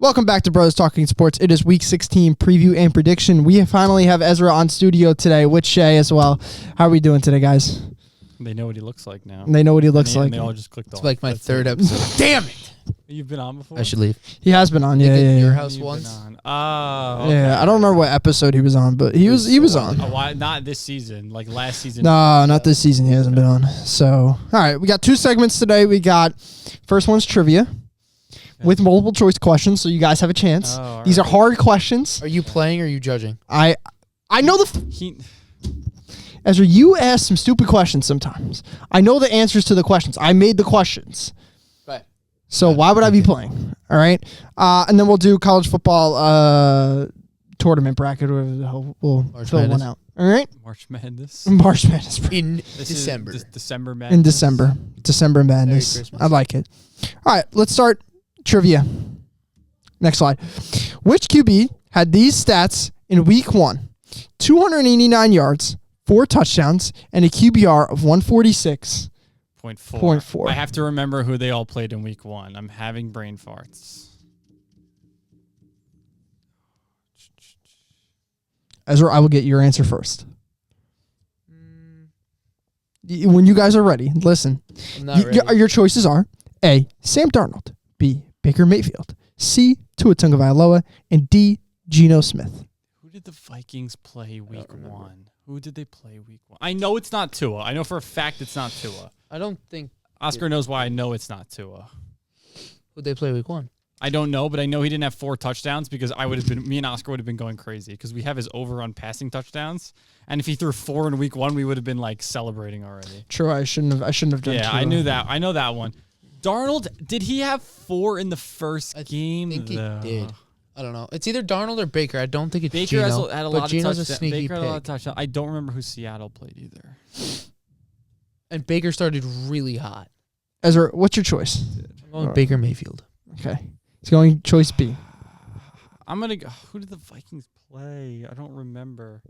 Welcome back to Brothers Talking Sports. It is Week 16 preview and prediction. We finally have Ezra on studio today with Shay as well. How are we doing today, guys? They know what he looks like now. They know what he looks like. They all just clicked off. It's like my third episode. Damn it! You've been on before? I should leave. He has been on. Yeah, Your yeah. house You've once. been on. Oh, okay. Yeah, I don't remember what episode he was on, but he was on. Why not this season? Like last season? No, not this season. He hasn't been on. So, all right, we got two segments today. We got first one's trivia with multiple choice questions, so you guys have a chance. Oh, These are hard questions. Are you playing or are you judging? I know Ezra, you ask some stupid questions sometimes. I know the answers to the questions. I made the questions. Right. So why would I be playing? All right. And then we'll do college football tournament bracket. We'll fill one out. All right. March Madness. March Madness. In This December. is December Madness. In December. December Madness. Christmas. I like it. All right. Let's start trivia. Next slide. Which QB had these stats in week 1? 289 yards, 4 touchdowns, and a QBR of 146. 0.4. I have to remember who they all played in week 1. I'm having brain farts. Ezra, I will get your answer first. When you guys are ready, listen. I'm not ready. Your choices are A, Sam Darnold, B, Baker Mayfield, C, Tua Tagovailoa, and D, Geno Smith. Who did the Vikings play week 1? Who did they play week 1? I know it's not Tua. I know for a fact it's not Tua. I don't think. Oscar knows why I know it's not Tua. Who'd they play week 1? I don't know, but I know he didn't have 4 touchdowns because me and Oscar would have been going crazy because we have his over on passing touchdowns. And if he threw 4 in week 1, we would have been like celebrating already. True, I shouldn't have done Yeah, Tua. I knew that. I know that one. Darnold, did he have 4 in the first game? I think he though? did. I don't know. It's either Darnold or Baker. I don't think it's Baker Geno. had a but lot Geno's of touchdowns. a sneaky Baker had a lot of pick. touchdowns. I don't remember who Seattle played either. And Baker started really hot. Ezra, what's your choice? I'm going with Baker Mayfield. Okay. He's going choice B. I'm going to go. Who did the Vikings play? I don't remember.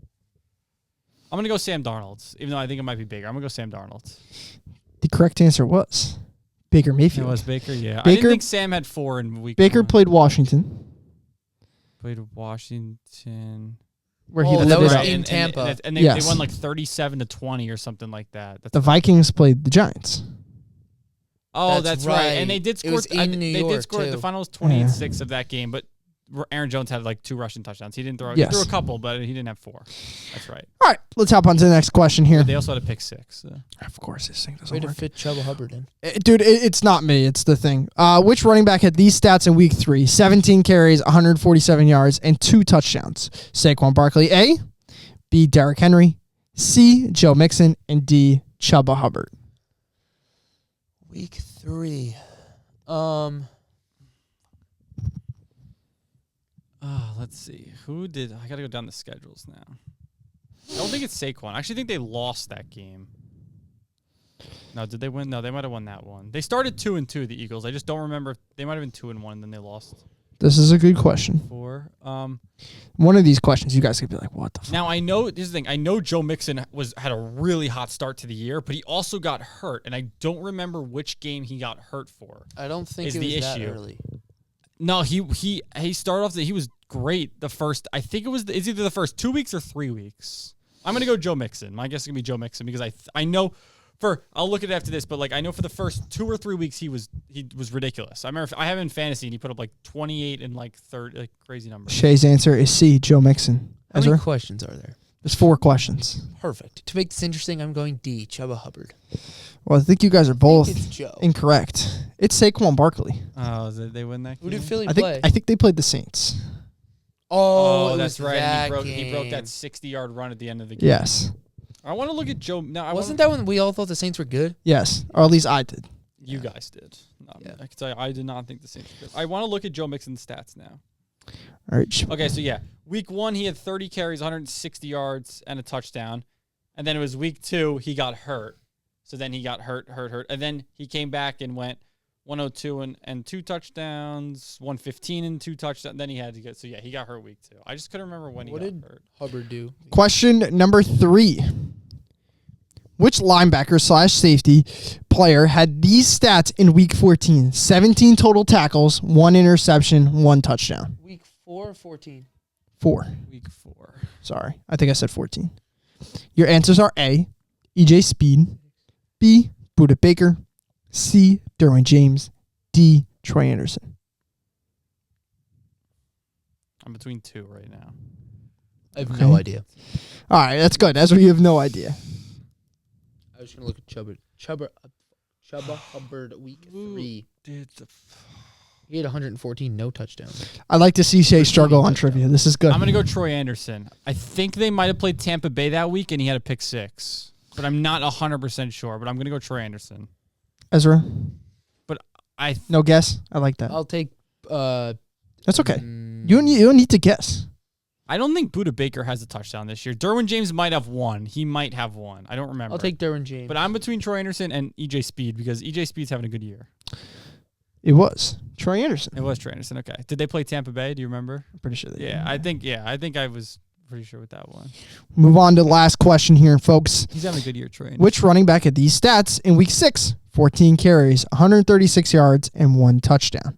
I'm going to go Sam Darnold, even though I think it might be Baker. I'm going to go Sam Darnold. The correct answer was Baker It Mayfield. was Baker, yeah. I Baker- didn't think Sam had 4 in week Baker 1. played Washington, Played Washington. where Oh, he that lit was it up. in Tampa. And they Yes. won like 37-20 or something like that. That's The Vikings played the Giants. Oh, That's that's right. And they right. did It score. was in New they did York, score. too. The final was 28-6 of that game, but Aaron Jones had like 2 rushing touchdowns. He didn't throw. Yes. He threw a couple, but he didn't have 4. That's right. All right, let's hop on to the next question here. But they also had a pick 6. So. Of course, this thing Way doesn't to work. fit Chuba Hubbard in. Dude, it's not me. It's the thing. Which running back had these stats in week 3? 17 carries, 147 yards, and 2 touchdowns. Saquon Barkley, A, B, Derrick Henry, C, Joe Mixon, and D, Chuba Hubbard. Week 3. Let's see. Who did? I got to go down the schedules now. I don't think it's Saquon. I actually think they lost that game. No, did they win? No, they might have won that one. They started 2-2, the Eagles. I just don't remember. If they might have been 2-1, then they lost This is a good question. 4. One of these questions, you guys could be like, what the fuck? Now I know this is the thing. I know Joe Mixon had a really hot start to the year, but he also got hurt, and I don't remember which game he got hurt for. I don't think Is it the was that issue. early. No, he started off. He was great the first. I think it's either the first 2 weeks or 3 weeks. I'm gonna go Joe Mixon. My guess is gonna be Joe Mixon because I know. I'll look at it after this, but like I know for the first 2 or 3 weeks he was ridiculous. I remember I have him in fantasy and he put up like 28 and like 30, like crazy numbers. Shay's answer is C, Joe Mixon. How Ezra? many questions are there? There's 4 questions. Perfect. To make this interesting, I'm going D, Chuba Hubbard. Well, I think you guys are I both think it's Joe. incorrect. It's Saquon Barkley. Oh, they win that Who game? did Philly I play? think they played the Saints. Oh, it that's was right. that He broke that game. 60-yard run at the end of the game. Yes. I want to look at Joe. No, Wasn't that when we all thought the Saints were good? Yes. Or at least I did. You guys did. No, Yeah. I can tell you, I did not think the Saints were good. I want to look at Joe Mixon's stats now. All right. Okay, so yeah, week 1 he had 30 carries, 160 yards, and a touchdown, and then it was week 2 he got hurt. So then he got hurt, and then he came back and went 102 and 2 touchdowns, 115 and 2 touchdowns. Then he had to get. So yeah, he got hurt week 2. I just couldn't remember when What he did got hurt. Hubbard do? Question number 3. Which linebacker / safety player had these stats in week 14? 17 total tackles, 1 interception, 1 touchdown. Week 4 or 14? 4. Week 4. Sorry. I think I said 14. Your answers are A, EJ Speed, B, Buda Baker, C, Derwin James, D, Troy Anderson. I'm between 2 right now. I have Okay. no idea. All right, that's good. That's what you have no idea. I was going to look at Chuba Hubbard week 3. Dude, He had 114, no touchdowns. I like to see Shay struggle on trivia. This is good. I'm going to go Troy Anderson. I think they might have played Tampa Bay that week, and he had a pick 6. But I'm not 100% sure. But I'm going to go Troy Anderson. Ezra, I no guess? I like that. I'll take... That's okay. You don't need to guess. don't think Buda Baker has a touchdown this year. Derwin James might have 1. He might have 1. I don't remember. I'll take Derwin James. But I'm between Troy Anderson and EJ Speed because EJ Speed's having a good year. It was Troy Anderson. It was Troy Anderson. Okay. Did they play Tampa Bay? Do you remember? I'm pretty sure they did. I think I was pretty sure with that one. Move on to the last question here, folks. He's having a good year, Troy Anderson. Which running back had these stats in week 6? 14 carries, 136 yards, and 1 touchdown.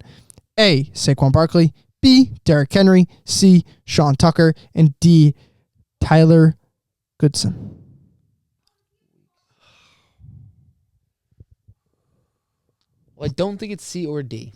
A, Saquon Barkley. B, Derrick Henry. C, Sean Tucker. And D, Tyler Goodson. Well, I don't think it's C or D.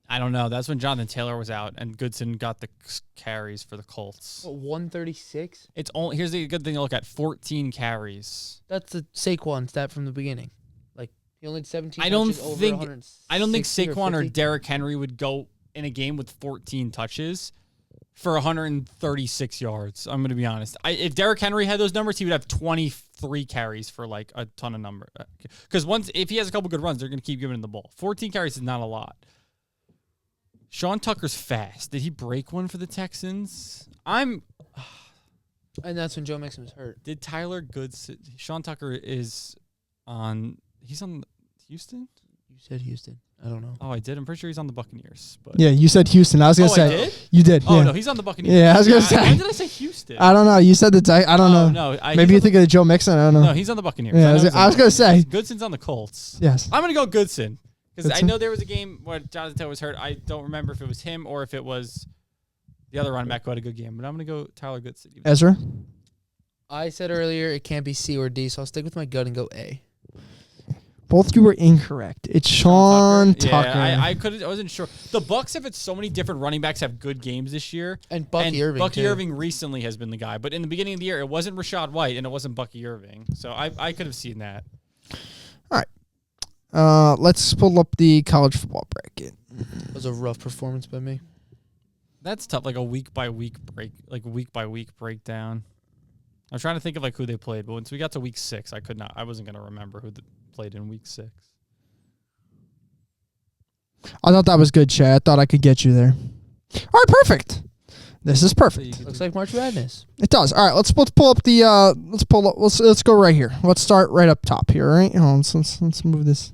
I don't know. That's when Jonathan Taylor was out and Goodson got the carries for the Colts. 136? It's only here's the good thing to look at: 14 carries. That's the Saquon stat from the beginning. Like, he only had 17 I don't touches over think 160 I don't think Saquon or 50. Derrick Henry would go in a game with 14 touches for 136 yards. I'm going to be honest. If Derrick Henry had those numbers, he would have 23 carries for like a ton of number. Because if he has a couple good runs, they're going to keep giving him the ball. 14 carries is not a lot. Sean Tucker's fast. Did he break one for the Texans? And that's when Joe Mixon was hurt. Did Tyler Goodson? Sean Tucker is on. He's on Houston. You said Houston. I don't know. Oh, I did. I'm pretty sure he's on the Buccaneers. But Yeah, you said Houston. I was going to I say. did? You did. Oh yeah. no, he's on the Buccaneers. Yeah, I was gonna say. When did I say Houston? I don't know. You said the I don't know. No, Maybe you think of Joe Mixon. I don't know. No, he's on the Buccaneers. Yeah, know he's on I was the gonna say. Buccaneers. Goodson's on the Colts. Yes. I'm gonna go Goodson because I Goodson? know there was a game where Jonathan Taylor was hurt. I don't remember if it was him or if it was the other running back who had a good game. But I'm gonna go Tyler Goodson. Ezra? I said earlier it can't be C or D, so I'll stick with my gut and go A. Both you were incorrect. It's Sean Tucker. Yeah, I wasn't sure. The Bucks have had so many different running backs have good games this year. And Bucky Irving, Bucky too. Irving recently has been the guy. But in the beginning of the year, it wasn't Rashad White and it wasn't Bucky Irving. So I could have seen that. All right. Let's pull up the college football bracket. It was a rough performance by me. That's tough, like a week by week breakdown. I'm trying to think of like who they played, but once we got to week 6, I wasn't gonna remember who played in week 6. I thought that was good, Shay. I thought I could get you there. All right, perfect. This is perfect. Looks like March Madness. It does. All right, let's pull up the let's go right here. Let's start right up top here. All right, let's move this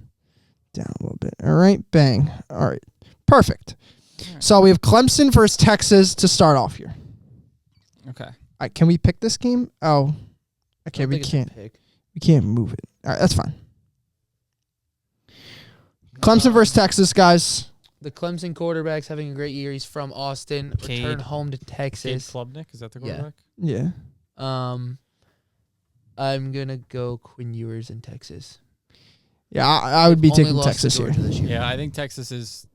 down a little bit. All right, bang. All right, perfect. Right. So we have Clemson versus Texas to start off here. Okay. All right, can we pick this game? Oh, okay, I don't we think it's a can't. pick. We can't move it. All right, that's fine. Clemson versus Texas, guys. The Clemson quarterback's having a great year. He's from Austin. Cade. Returned home to Cade Texas. Klubnik, is that the Yeah. quarterback? Yeah. I'm gonna go Quinn Ewers in Texas. Yeah, I would be Only taking lost to Texas here. Georgia this year. Yeah, I think Texas is.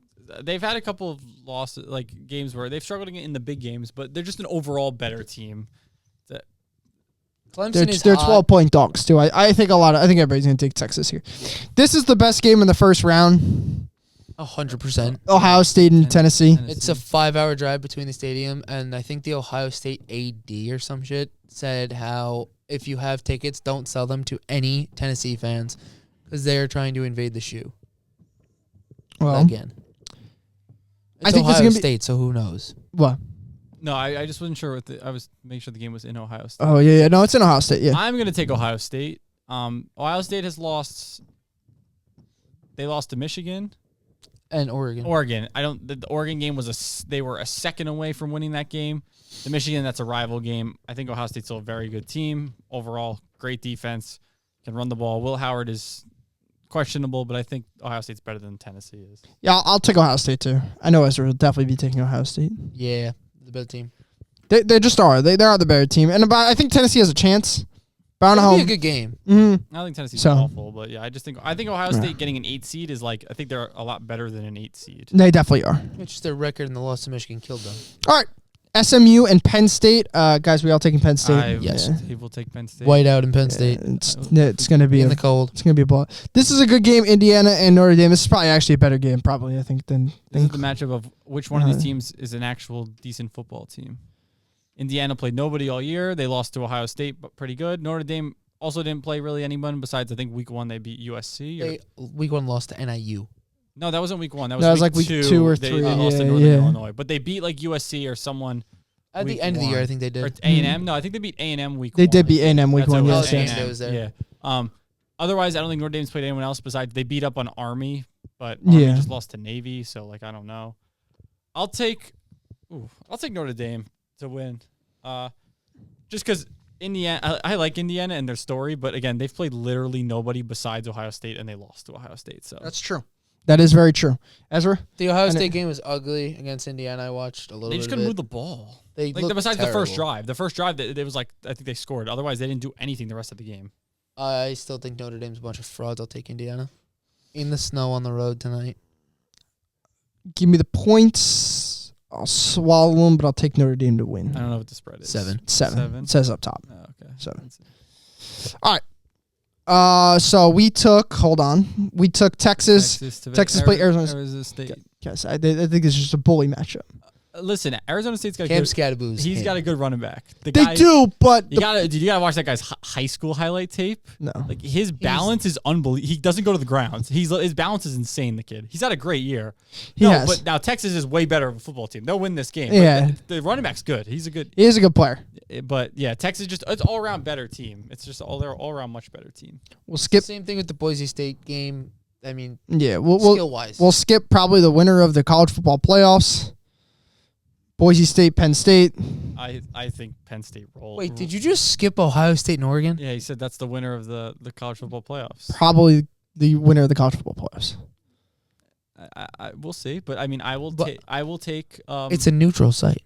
They've had a couple of losses, like games where they've struggled in the big games, but they're just an overall better team. Clemson is They're hot. 12-point dogs too. I think everybody's gonna take Texas here. This is the best game in the first round. 100%. Ohio State and Tennessee. It's a 5-hour drive between the stadium, and I think the Ohio State AD or some shit said how if you have tickets, don't sell them to any Tennessee fans because they're trying to invade the shoe Well, again. It's I think this is Ohio gonna be- State, so who knows? what? No, I just wasn't sure. I was making sure the game was in Ohio State. Oh yeah. No, it's in Ohio State. Yeah. I'm going to take Ohio State. Ohio State has lost. They lost to Michigan, And Oregon. Oregon. The Oregon game they were a second away from winning that game. The Michigan, that's a rival game. I think Ohio State's still a very good team overall. Great defense. can run the ball. Will Howard is questionable, but I think Ohio State's better than Tennessee is. Yeah, I'll take Ohio State too. I know Ezra will definitely be taking Ohio State. Yeah, the better team. They just are. They are the better team, and I think Tennessee has a chance. But I don't It'll know. be a good game. Mm-hmm. I don't think Tennessee's So- awful, but yeah, I think Ohio State getting an 8 seed is like, I think they're a lot better than an 8 seed. They definitely are. It's just their record and the loss to Michigan killed them. All right, SMU and Penn State. Guys, we all taking Penn State. Yes. He will take Penn State. White out in Penn State. It's gonna be In the cold. it's gonna be a blowout. This is a good game. Indiana and Notre Dame. This is probably actually a better game, probably. I think than. This is the matchup of which one of these teams is an actual decent football team. Indiana played nobody all year. They lost to Ohio State, but pretty good. Notre Dame also didn't play really anyone besides, I think, week 1 they beat USC. They week 1 lost to NIU. No, that wasn't week 1. That That was was like week 2 or They 3, lost to yeah, Northern yeah. Illinois, but they beat like USC or someone. At Week the end of the year, one. I think they Or did. A&M. No, I think they beat A&M week 1. They did beat A&M week That's one. what it Yes, was, yes. yes. A&M. was there. Yeah. Otherwise, I don't think Notre Dame's played anyone else besides they beat up on Army, but Army Yeah. just lost to Navy, so like I don't know. I'll take Notre Dame to win. Just because Indiana, I like Indiana and their story, but again, they've played literally nobody besides Ohio State, and they lost to Ohio State. So That's true. That is very true. Ezra? The Ohio And State it- game was ugly against Indiana. I watched a little they bit just of couldn't it. move the ball. They Like looked besides the first terrible. drive, it was like I think they scored. Otherwise, they didn't do anything the rest of the game. I still think Notre Dame's a bunch of frauds. I'll take Indiana. In the snow on the road tonight. Give me the points. I'll swallow them, but I'll take Notre Dame to win. I don't know what the spread is. 7. 7. It says up top. Oh, okay. 7. So we took Texas. Texas played Arizona State. Yes, I think it's just a bully matchup. Listen, Arizona State's got Cam good. Scadaboo's. He's got a good running back. The They guy, do, but You gotta watch that guy's high school highlight tape. no. Like his balance is unbelievable. He doesn't go to the ground. His balance is insane. The kid. He's had a great year. He has. But now Texas is way better of a football team. They'll win this game. But Yeah. the running back's good. He's a good. He is a good player. But yeah, Texas it's all around better team. It's just they're all around much better team. We'll skip. Same thing with the Boise State game. I mean, Yeah, skill wise. we'll skip probably the winner of the college football playoffs. Boise State, Penn State. I think Penn State roll. Wait, did you just skip Ohio State and Oregon? Yeah, he said that's the winner of the college football playoffs. Probably the winner of the college football playoffs. We'll see, but I mean, I will take. It's a neutral site.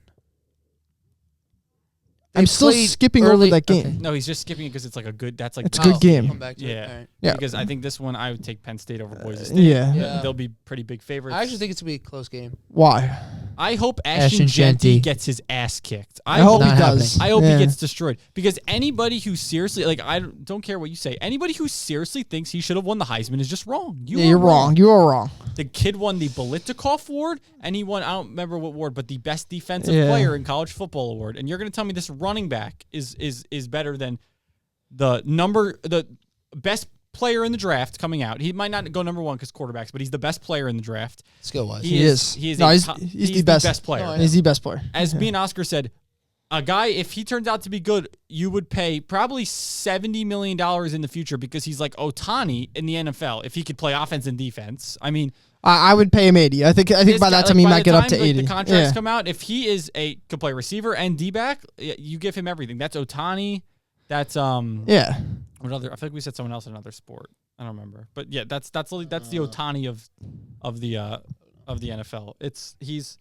I'm still played skipping over early- that game. okay. No, he's just skipping it because it's like a good. That's like It's a good game. Come back to it. Yeah. All right. Yeah. Because I think this one I would take Penn State over Boise State. Yeah. Yeah. They'll be pretty big favorites. I actually think it's going to be a close game. Why? I hope Ashton Ashton Genty Genty. gets his ass kicked. I hope he Not does. I hope Yeah. he gets destroyed because anybody who seriously I don't care what you say. Anybody who seriously thinks he should have won the Heisman is just wrong. Yeah, you're wrong. You are wrong. The kid won the Bolitikoff award and he won I don't remember what award, but the best defensive Yeah. player in college football award. And you're going to tell me this running back is better than the best player in the draft coming out. He might not go number 1 because quarterbacks, but he's the best player in the draft. Skill wise. He is. He is No, a he's- top- he's the best. player. No, I He's the best player. As me and Oscar said, a guy, if he turns out to be good, you would pay probably $70 million in the future because he's like Otani in the NFL if he could play offense and defense. I mean, I would pay him 80. I think this by that guy- time he by might the get up time, to like, 80. The contracts Yeah. come out. If he could play receiver and D-back, you give him everything. That's Otani. That's Yeah. what other? I feel like we said someone else in another sport. I don't remember. But yeah, that's the Otani of the NFL. He's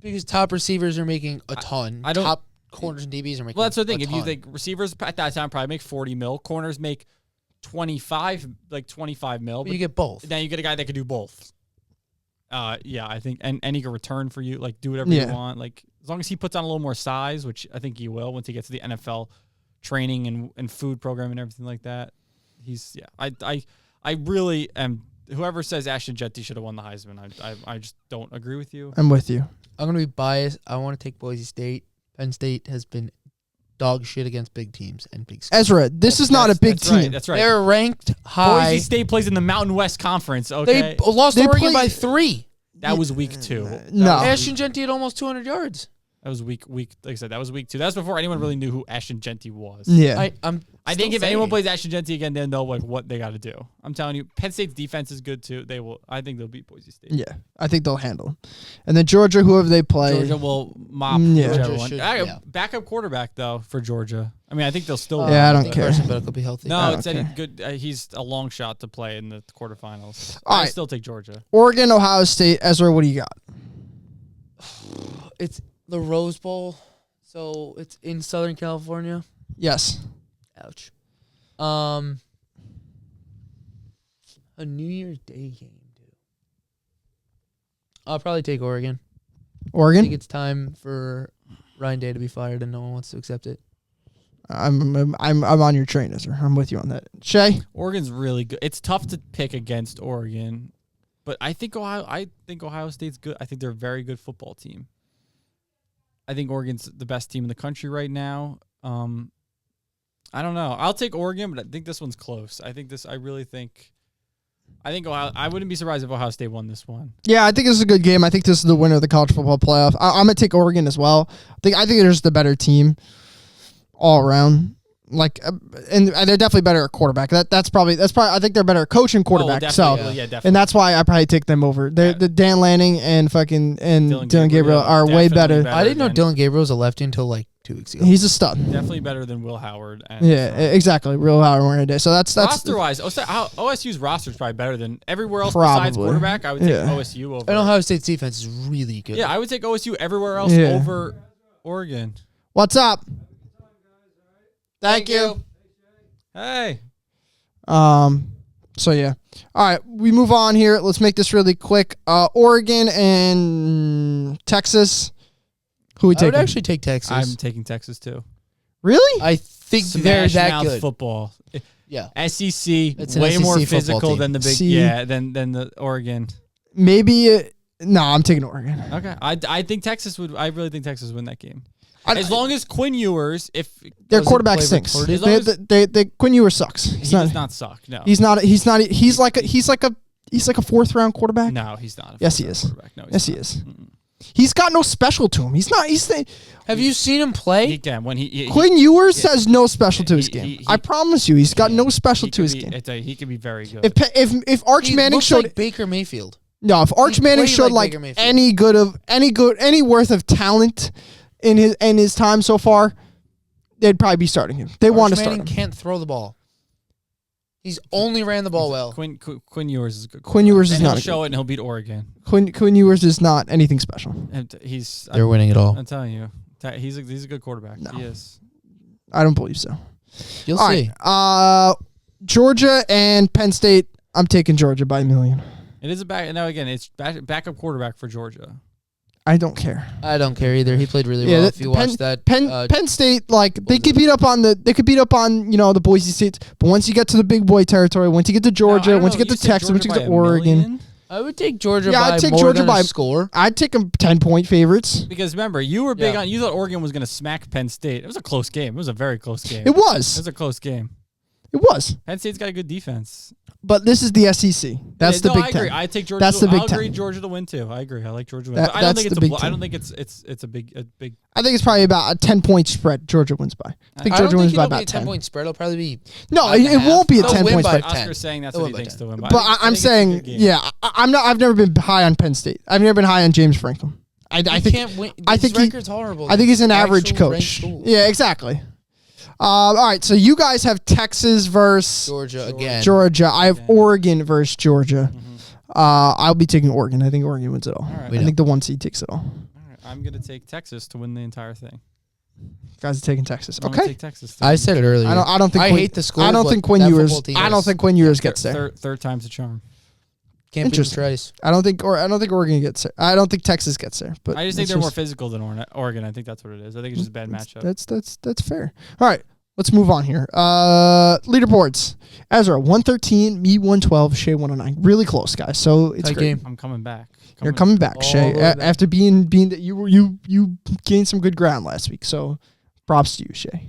Because top receivers are making a ton. I don't- Top corners and DBs are making well, that's the thing. a If you ton. think receivers at that time probably make 40 mil, corners make 25 mil. But you get both. Now you get a guy that can do both. Yeah, I think, and he can return for you, like do whatever Yeah. you want. Like as long as he puts on a little more size, which I think he will once he gets to the NFL training and food program and everything like that. I really am. Whoever says Ashton Genty should have won the Heisman, I just don't agree with you. I'm with you. I'm going to be biased. I want to take Boise State. Penn State has been dog shit against big teams and big schools. Ezra, this is not a big That's team. Right, that's right. They're ranked high. Boise State plays in the Mountain West Conference. Okay, They lost They Oregon play- by 3. that was week 2. No. Ashton Genty had almost 200 yards. That was week. Like I said, that was week 2. That was before anyone really knew who Ashton Genty was. Yeah. I think if anyone plays Ashton Genty again, they'll know like what they got to do. I'm telling you, Penn State's defense is good too. They will. I think they'll beat Boise State. Yeah. I think they'll handle. And then Georgia, whoever they play. Georgia will mop Yeah. whichever Georgia one. should, Yeah. Backup quarterback though for Georgia. I mean, I think they'll still. Yeah, I don't think care. Carson Beck will be healthy. No, I it's don't any care. good. He's a long shot to play in the quarterfinals. All I right. still take Georgia. Oregon, Ohio State. Ezra, what do you got? It's the Rose Bowl, so it's in Southern California. Yes. Ouch. A New Year's Day game, too. I'll probably take Oregon. I think Oregon? it's time for Ryan Day to be fired, and no one wants to accept it. I'm on your train, Ezra. I'm with you on that. Shay? Oregon's really good. It's tough to pick against Oregon, but I think Ohio State's good. I think they're a very good football team. I think Oregon's the best team in the country right now. I don't know. I'll take Oregon, but I think this one's close. I really think Ohio. I wouldn't be surprised if Ohio State won this one. Yeah, I think this is a good game. I think this is the winner of the college football playoff. I'm gonna take Oregon as well. I think they're just the better team all around. And they're definitely better at quarterback. That's probably. I think they're better at coach and quarterback. Definitely. And that's why I probably take them over. The Dan Lanning and Dylan Gabriel Gabriel are way definitely better. I didn't know than- Dylan Gabriel was a lefty until like 2 weeks ago. He's a stud. Definitely better than Will Howard. And Yeah, exactly. Real Howard Warner Day. So that's roster-wise, OSU's roster is probably better than everywhere else besides Probably. quarterback. I would take Yeah. OSU over. And Ohio State's defense is really good. Yeah, I would take OSU everywhere else Yeah. over Oregon. what's up. Thank you. Hey. So yeah. All right, we move on here. Let's make this really quick. Oregon and Texas. Who we I would taking? actually take Texas. I'm taking Texas too. Really? I think they're Smash that mouth good. football. Yeah. SEC It's an way SEC more football physical team. than the big See? than the Oregon. Maybe. No, I'm taking Oregon. Okay. I think Texas would I really think Texas would win that game. I- As long as Quinn Ewers, if Their Does it quarterback play stinks. recorded? As long as- They Quinn Ewers sucks. he He's does not. not suck. No. He's not. He's like a fourth round quarterback. No, he's not. Yes, he is. No, Yes, he not. is. Mm-mm. He's got no special to him. He's not. Have you seen him play? He can when he Quinn Ewers yeah. has no special to his He- game. he- I promise you, he's got no special he to could his be- game. he could be very good. If Arch He Manning looks showed like Baker Mayfield. no, if Arch he Manning played showed like like Baker Mayfield. any worth of talent in his time so far, they'd probably be starting him. They want to Arch start Manning him. can't throw the ball. He's only ran the ball well. Quinn Ewers is a good. Quinn Ewers is and not he'll a show it, and he'll beat Oregon. Quinn Ewers is not anything special. And he's. They're winning it all. I'm telling you, he's a good quarterback. No. He is. I don't believe so. You'll All see. right, Georgia and Penn State. I'm taking Georgia by 1,000,000. It is a back. Now again, it's backup quarterback for Georgia. I don't care. I don't care either. He played really Yeah, well. the- If you Penn- watch that, Penn State, like they was could beat up on the Boise State, but once you get to the big boy territory, once you get to Georgia, Now, I don't once know, you get to said Texas, once you Georgia get to by a Oregon, million? I would take Georgia Yeah, by I'd take more Georgia than by- a score. I'd take them 10-point favorites. Because remember, you were big Yeah. on. You thought Oregon was going to smack Penn State. It was a close game. It was a very close game. It It was, was a close game. it was, Penn State's got a good defense. but this is the SEC. That's the no, Big I agree. Ten. I take Georgia. That's the Big I'll agree Ten. Georgia to win too. I agree. I like Georgia to win. That- But I don't that's think the Big I don't Ten. think it's a big. I think it's probably about a 10-point spread. Georgia wins by. I think I don't Georgia wins think by it'll be about a 10. 10-point spread. It'll probably be No, five and a it half. won't be a They'll 10-point win by spread. 10. Oscar's saying that's They'll what he win by thinks 10. to win. But I'm saying, yeah, I've never been high on Penn State. I've never been high on James Franklin. I He think can't win. I His think he- record's horrible. I think he's an average Actual ranked coach. school. Yeah, exactly. All right, so you guys have Texas versus Georgia again. Georgia. I have Okay. Oregon versus Georgia. I'll be taking Oregon. I think Oregon wins it all. All right. We I think the 1 seed takes it all. All right, I'm gonna take Texas to win the entire thing. Guys are taking Texas. I'm gonna Okay. take Texas. To I win. said it earlier. I don't think I Quinn, hate the school. I don't but think Quinn that Ewers. football team I don't is- think Quinn Ewers gets there. Third time's a charm. Can't beat Interesting. them twice. I don't think Oregon gets there. I don't think Texas gets there. But I just think that's they're more physical than Oregon. I think that's what it is. I think it's just a bad matchup. That's fair. All right, let's move on here. Leaderboards. Ezra 113, me 112, Shay 109. Really close, guys. So it's Tight great. game. I'm coming back. You're coming back, all Shay. the way back. After being that you gained some good ground last week. So props to you, Shay.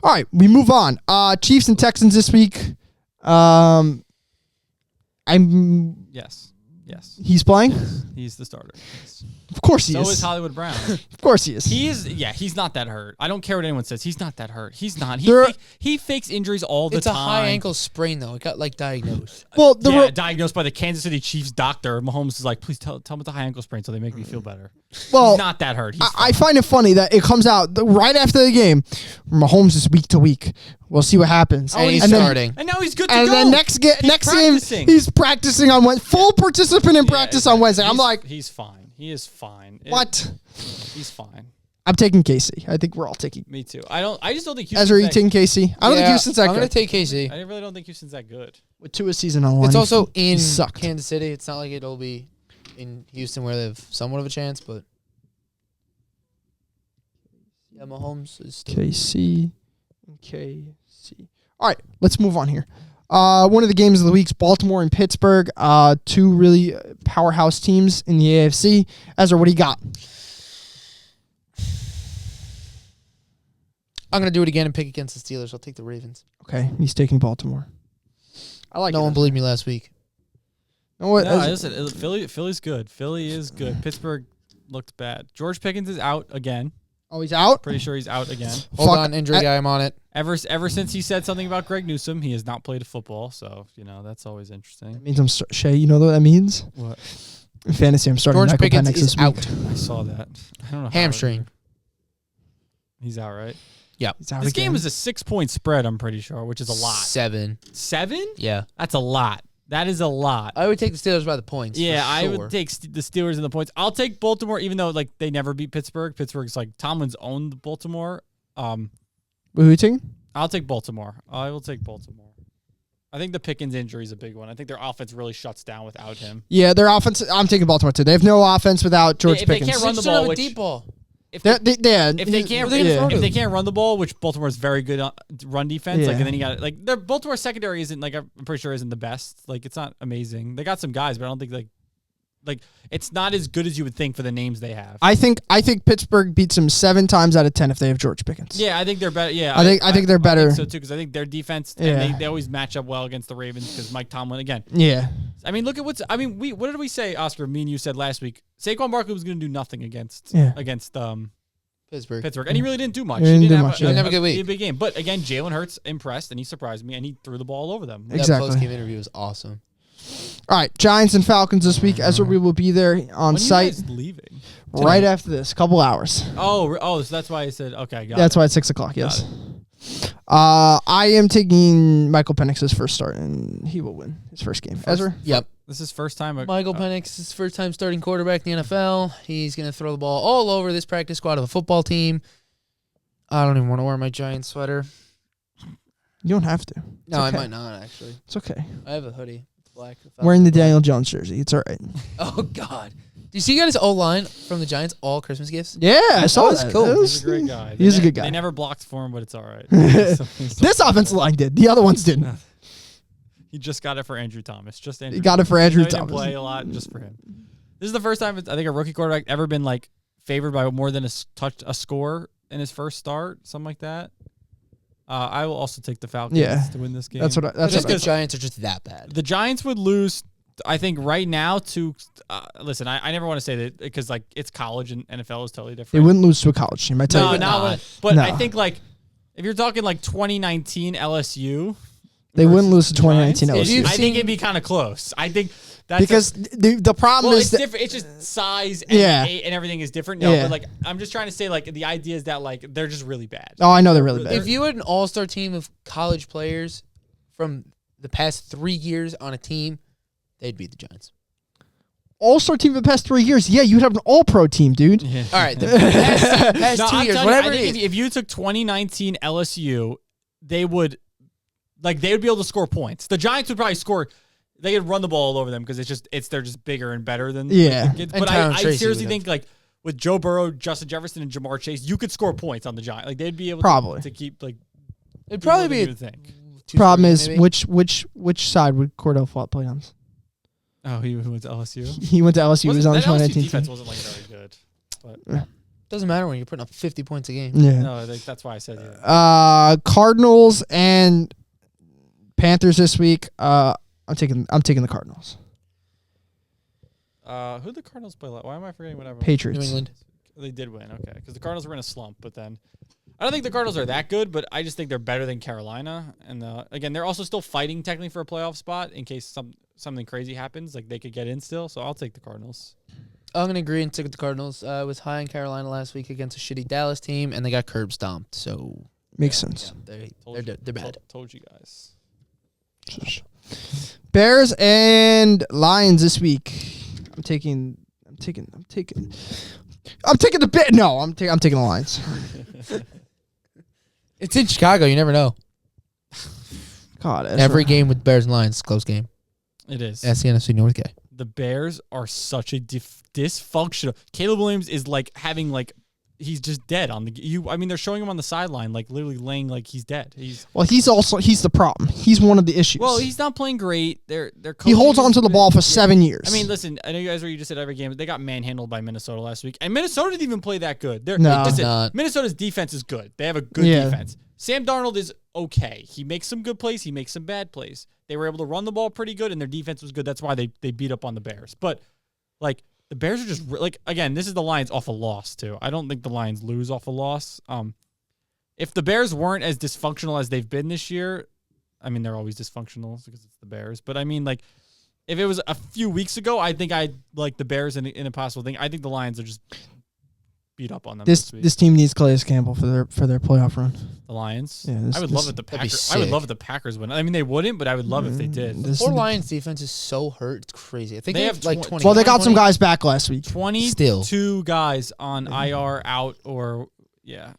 All right, we move on. Chiefs and Texans this week. I'm Yes. Yes. He's playing? He's the starter. Yes. Of course he So is. is Hollywood Brown. Of course he is. He's not that hurt. I don't care what anyone says. He's not that hurt. He's not. There- He fakes injuries all the It's time. a high ankle sprain though. It got like diagnosed. Well, Diagnosed by the Kansas City Chiefs doctor. Mahomes is like, please tell him it's a high ankle sprain so they make me feel better. well, He's not that hurt. He's I find it funny that it comes out right after the game. Mahomes is week to week. We'll see what happens. And he's then- starting. and now he's good to And go. then next game, practicing. he's practicing on Wednesday. Full participant in practice on Wednesday. I'm like, he's fine. He is fine. what? He's fine. I'm taking Casey. I think we're all taking. Me too. I just don't think Houston's Ezra, you that, taking Casey? I don't think Houston's that I'm gonna good. take KC. I really don't think Houston's that good. With Tua's season on the line. It's also he in sucked. Kansas City. It's not like it'll be in Houston where they have somewhat of a chance, but yeah, Mahomes is still KC. All right, let's move on here. One of the games of the week's Baltimore and Pittsburgh. Two really powerhouse teams in the AFC. Ezra, what do you got? I'm gonna do it again and pick against the Steelers. I'll take the Ravens. Okay, he's taking Baltimore. I like No it. one believed me last week. You know what? No, Ezra- listen, Philly's good. Philly is good. Pittsburgh looked bad. George Pickens is out again. Oh, he's out? Pretty sure he's out again. Hold Fuck, on, injury I- guy. I'm on it. Ever since he said something about Greg Newsome, he has not played football. So that's always That interesting. means Shay, you know what that means? What? In fantasy, I'm starting George Michael Pickens Penix is this week. out. I saw that. I don't know. Hamstring. He's out, right? He's out This again. game is a 6-point spread. I'm pretty sure, which is a lot. 7. 7? Yeah. That's a lot. That is a lot. I would take the Steelers by the points. Yeah, for I sure. would take the Steelers and the points. I'll take Baltimore, even though like they never beat Pittsburgh. Pittsburgh's like Tomlin's owned Baltimore. Who are you taking? I'll take Baltimore. I will take Baltimore. I think the Pickens injury is a big one. I think their offense really shuts down without him. Yeah, their offense. I'm taking Baltimore too. They have no offense without George If they Pickens. can't run They the still have ball, a which- deep ball. If They- they, they- if they can't, yeah. if they can't run the ball, which Baltimore is very good on run defense, like Yeah. and then you got like their Baltimore secondary isn't like I'm pretty sure isn't the best. Like it's not amazing. They got some guys, but I don't think like it's not as good as you would think for the names they have. I think Pittsburgh beats them 7 times out of 10 if they have George Pickens. Yeah, I think they're better. Yeah, I think they're better. I think so too, because I think their defense Yeah. and they always match up well against the Ravens because Mike Tomlin again. Yeah. I mean, look at what did we say, Oscar? Me and you said last week. Saquon Barkley was going to do nothing against Pittsburgh. Pittsburgh, and he really didn't do much. He didn't do have much, a, yeah. He didn't have a good week. a big game, but again, Jalen Hurts impressed and he surprised me, and he threw the ball all over them. That Exactly. post-game interview was awesome. All right, Giants and Falcons this week. Ezra, we will be there on When site you guys leaving? right after this. Couple hours. Oh, so that's why I said okay. Got That's it. why it's 6 o'clock. Yes. I am taking Michael Penix's first start, and he will win his first game. Ezra. Yep. This is first time. Michael Penix is first time starting quarterback in the NFL. He's going to throw the ball all over this practice squad of a football team. I don't even want to wear my Giants sweater. You don't have to. No, okay. I might not, actually. It's okay. I have a hoodie. It's black. Wearing the Daniel Jones jersey. It's all right. Oh, God. Do you see you got his O-line from the Giants, all Christmas gifts? Yeah, I saw was that. cool. That He's a great guy. He's a They good guy. They never blocked for him, but it's all right. This offensive line did. The other ones didn't. He just got it for Andrew Thomas. Just Andrew. He got it for Andrew He didn't Thomas. play a lot just for him. This is the first time I think a rookie quarterback ever been like favored by more than a score in his first start, something like that. I will also take the Falcons Yeah. to win this game. That's what. That's Just what. because Giants are just that bad. The Giants would lose. I think right now to listen. I never want to say that because like it's college and NFL is totally They different. wouldn't lose to a college team. I tell No, you. not. But No. I think like if you're talking like 2019 LSU, They wouldn't lose to versus the 2019 Giants, LSU. I think it'd be kind of close. I think that's Because the problem well, is it's that different. It's just size and, Yeah. and everything is different. No, Yeah. but like I'm just trying to say like the idea is that like they're just really bad. oh, I know they're really bad. If you had an all-star team of college players from the past 3 years on a team, they'd beat the Giants. All-star team for the past 3 years, yeah, you'd have an all-pro team, dude. Yeah. All right, the past No, 2 I'm years, telling you, whatever I it think is. if you took 2019 LSU, they would be able to score points. The Giants would probably score. They could run the ball all over them because they're just bigger and better than Yeah. the kids. And But Tyron I Tracy seriously would think like with Joe Burrow, Justin Jefferson, and Jamar Chase, you could score points on the Giants. Like they'd be able Probably. to keep like. It'd probably more be than a you would think. Problem 2-3 is, maybe. which side would Cordell Flott play on? Oh, he went to LSU. He went to LSU. He was on the That LSU 2019 defense team. wasn't like very good. But Doesn't matter when you're putting up 50 points a game. Yeah. no, that's why I said yeah. Cardinals and Panthers this week. I'm taking the Cardinals. Who did the Cardinals play? Why am I forgetting whatever? Patriots. New England. They did win, okay. Because the Cardinals were in a slump, but then I don't think the Cardinals are that good, but I just think they're better than Carolina. And again, they're also still fighting technically for a playoff spot in case something crazy happens. Like they could get in still, so I'll take the Cardinals. I'm gonna agree and stick with the Cardinals. I was high in Carolina last week against a shitty Dallas team, and they got curb stomped. So Makes sense. yeah, they're bad. Told you guys. Bears and Lions this week. I'm taking the bit. No, I'm taking the Lions. It's in Chicago. You never know. God, Every game with Bears and Lions is a close game. It is. That's the NFC North guy. The Bears are such a dysfunctional. Caleb Williams is like having like he's just dead on the. I mean, they're showing him on the sideline, like literally laying like he's dead. He's the problem. He's one of the issues. well, he's not playing great. They're he holds on to the ball for 7 years. I mean, listen, I know you guys just said every game, but they got manhandled by Minnesota last week, and Minnesota didn't even play that good. No. Listen, Minnesota's defense is good. They have a good defense. Sam Darnold is okay. He makes some good plays. He makes some bad plays. They were able to run the ball pretty good, and their defense was good. That's why they beat up on the Bears. But like the Bears are just like again, this is the Lions off a loss too. I don't think the Lions lose off a loss. If the Bears weren't as dysfunctional as they've been this year, I mean they're always dysfunctional because it's the Bears. But I mean like if it was a few weeks ago, I think I'd like the Bears in an impossible thing. I think the Lions are just beat up on them this week. This team needs Calais Campbell for their playoff run. The Lions. Yeah, I would love if the Packers. I would love if the Packers win. I mean, they wouldn't, but I would love if they did. Poor Lions defense is so hurt. It's crazy. I think they have like 20. Well, they got some guys back last week. 22 guys on IR out or yeah.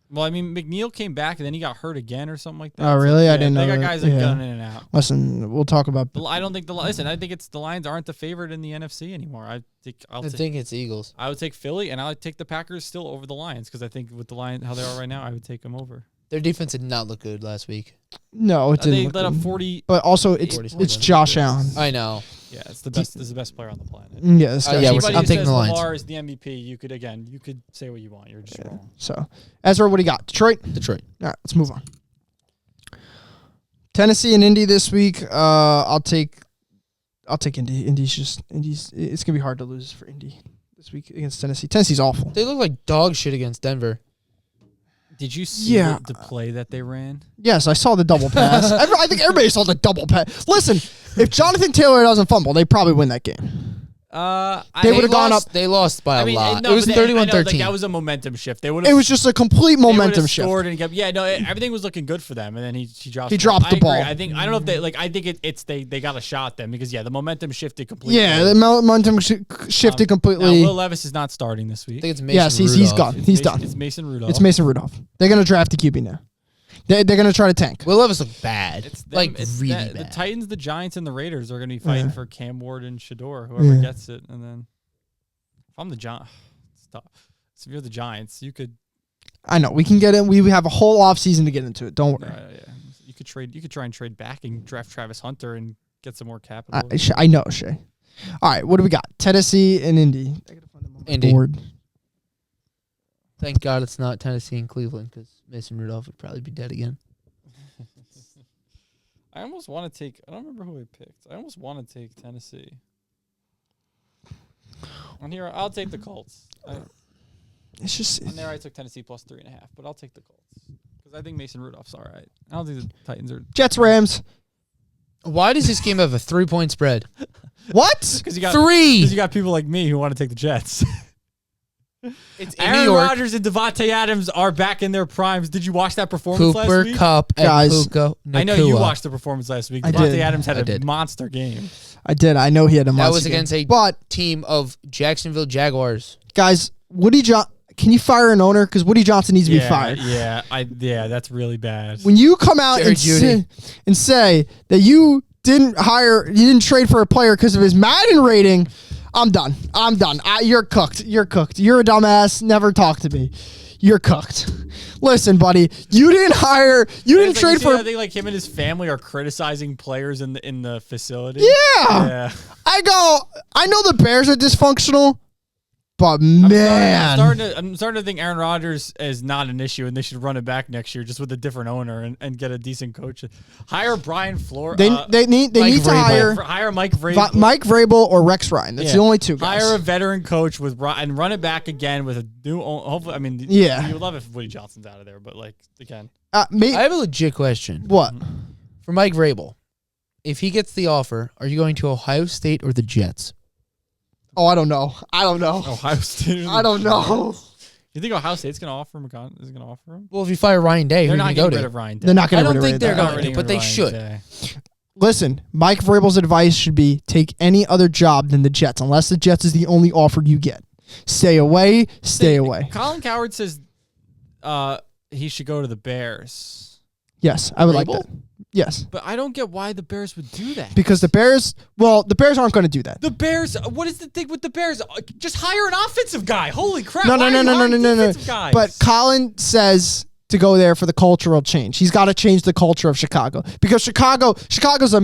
Well, I mean, McNeil came back and then he got hurt again or something like that. Oh, really? So, I didn't know. They got that. guys that gun in and out. Listen, we'll talk about. I don't think I think it's the Lions aren't the favorite in the NFC anymore. I think it's Eagles. I would take Philly and I would take the Packers still over the Lions because I think with the Lions how they are right now, I would take them over. Their defense did not look good last week. No, it didn't. They look let up good. 40. But also, it's Josh Allen. I know. Yeah, it's the best. This is the best player on the planet. Yeah, this guy. I'm taking the Lions. Lamar is the MVP. You could say what you want. You're just wrong. So, Ezra, what do you got? Detroit. Detroit. All right, let's move on. Tennessee and Indy this week. I'll take Indy. Indy's. It's gonna be hard to lose for Indy this week against Tennessee. Tennessee's awful. They look like dog shit against Denver. Did you see the play that they ran? Yes, I saw the double pass. I think everybody saw the double pass. Listen, if Jonathan Taylor doesn't fumble, they probably win that game. They would have gone up. They lost by a lot. No, it was 31-13. Like, that was a momentum shift. They would. It was just a complete momentum shift. Scored and everything was looking good for them, and then he dropped. He dropped the ball. I don't know if they like. I think they got a shot then because the momentum shifted completely. Yeah, the momentum shifted completely. Now, Will Levis is not starting this week. I think it's Mason Rudolph. He's gone. He's done. It's Mason Rudolph. It's Mason Rudolph. They're gonna draft the QB now. They're gonna try to tank. Will Levis looked bad. It's really bad. The Titans, the Giants, and the Raiders are gonna be fighting for Cam Ward and Shador, whoever gets it, and then. If I'm the Giants, so if you're the Giants, you could. I know we can get in. We have a whole off season to get into it. Don't worry. Yeah. You could trade. You could try and trade back and draft Travis Hunter and get some more capital. I know, Shay. All right, what do we got? Tennessee and Indy. I gotta find them on my board. Thank God it's not Tennessee and Cleveland because Mason Rudolph would probably be dead again. I almost want to take. I don't remember who I picked. I almost want to take Tennessee. On here, I'll take the Colts. It's just on there. I took Tennessee plus 3.5, but I'll take the Colts because I think Mason Rudolph's all right. I don't think the Titans are. Jets Rams. Why does this game have a 3-point spread? What? Because you got 3. Because you got people like me who want to take the Jets. It's Aaron Rodgers and Devontae Adams are back in their primes. Did you watch that performance last week? Cooper Kupp and Guys, Puka Nacua. I know you watched the performance last week. I Devontae did. Adams had a monster game. I did. I know he had a monster That was game. against a team of Jacksonville Jaguars. Guys, can you fire an owner? Because Woody Johnson needs to be fired. Yeah, that's really bad. When you come out and say that you didn't trade for a player because of his Madden rating, I'm done. You're cooked. You're a dumbass. Never talk to me. You're cooked. Listen, buddy, you didn't trade for. I think like him and his family are criticizing players in the facility. Yeah. I know the Bears are dysfunctional, But I'm man, starting to think Aaron Rodgers is not an issue, and they should run it back next year just with a different owner and get a decent coach. Hire Brian Flores. they need to hire Mike Vrabel. Mike Vrabel or Rex Ryan. That's the only two guys. Hire a veteran coach and run it back again with a new. Hopefully, I mean, Yeah. you would love if Woody Johnson's out of there, but like again, I have a legit question what? for Mike Vrabel. If he gets the offer, are you going to Ohio State or the Jets? Oh, I don't know. Ohio State. I don't know. You think Ohio State's going to offer him? Is going to offer him? Well, if you fire Ryan Day, They're who are not you going to getting go rid to? of Ryan Day. They're not going I to don't get rid think of they're that. going to, but they should. Listen, Mike Vrabel's advice should be take any other job than the Jets, unless the Jets is the only offer you get. Stay away. Stay away. Colin Cowherd says he should go to the Bears. Yes, I would like Vrabel? that. Yes, But I don't get why the Bears would do that. because the Bears aren't going to do that. The Bears, what is the thing with the Bears? Just hire an offensive guy. Holy crap. No. Why are you hiring defensive guys? But Colin says to go there for the cultural change. He's got to change the culture of Chicago because Chicago's there's the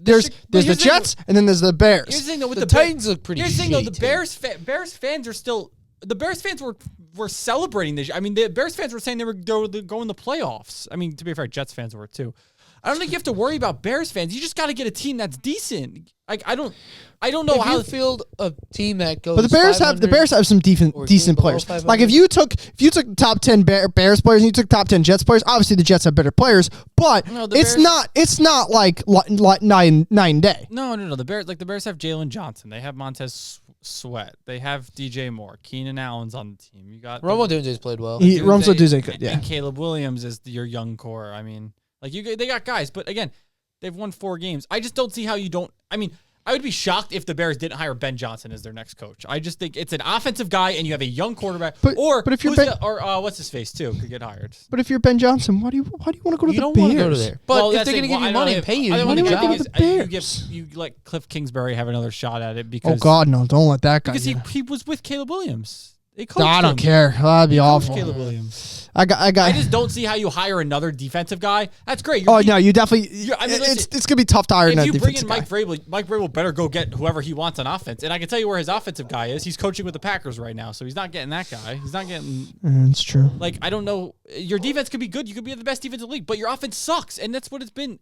here's the thing- Jets and then there's the Bears. Here's the thing though, with The the Titans look pretty Here's the thing though, the shitty, Bears fans are still. The Bears fans were celebrating this. I mean, the Bears fans were saying they were going to go in the playoffs. I mean, to be fair, Jets fans were too. I don't think you have to worry about Bears fans. You just got to get a team that's decent. Like I don't know If how. you field a team that goes, But the Bears have some or decent below players. 500. Like if you took top 10 Bears players and you took top 10 Jets players, obviously the Jets have better players. But No, the it's Bears- not like night and day. No. The Bears have Jalen Johnson. They have Montez Sweat. They have DJ Moore. Keenan Allen's on the team. You got Romo Dunze's played well. Romzo Duze could, yeah. And Caleb Williams is your young core. I mean, they got guys, but again, they've won 4 games. I just don't see how you don't. I mean, I would be shocked if the Bears didn't hire Ben Johnson as their next coach. I just think it's an offensive guy, and you have a young quarterback. But if you're what's his face too could get hired. But if you're Ben Johnson, why do you want to go to You the don't Bears? want to go to there. But Well, if that's they're the going to thing. give you Well, money I and don't pay you, know. you Why do you need a wanna job. go to the Bears? You let Cliff Kingsbury have another shot at it because Oh God, no! Don't let that guy. because get it. he was with Caleb Williams. They coached I don't him. care. That'd be Coach awful. Caleb Williams. I I just don't see how you hire another defensive guy. That's great. Oh no, you definitely. I mean, listen, it's gonna be tough to hire if another you bring defensive in guy. Mike Vrabel better go get whoever he wants on offense. And I can tell you where his offensive guy is. He's coaching with the Packers right now, so he's not getting that guy. He's not getting It's true. I don't know. Your defense could be good. You could be the best defense in the league, but your offense sucks, and that's what it's been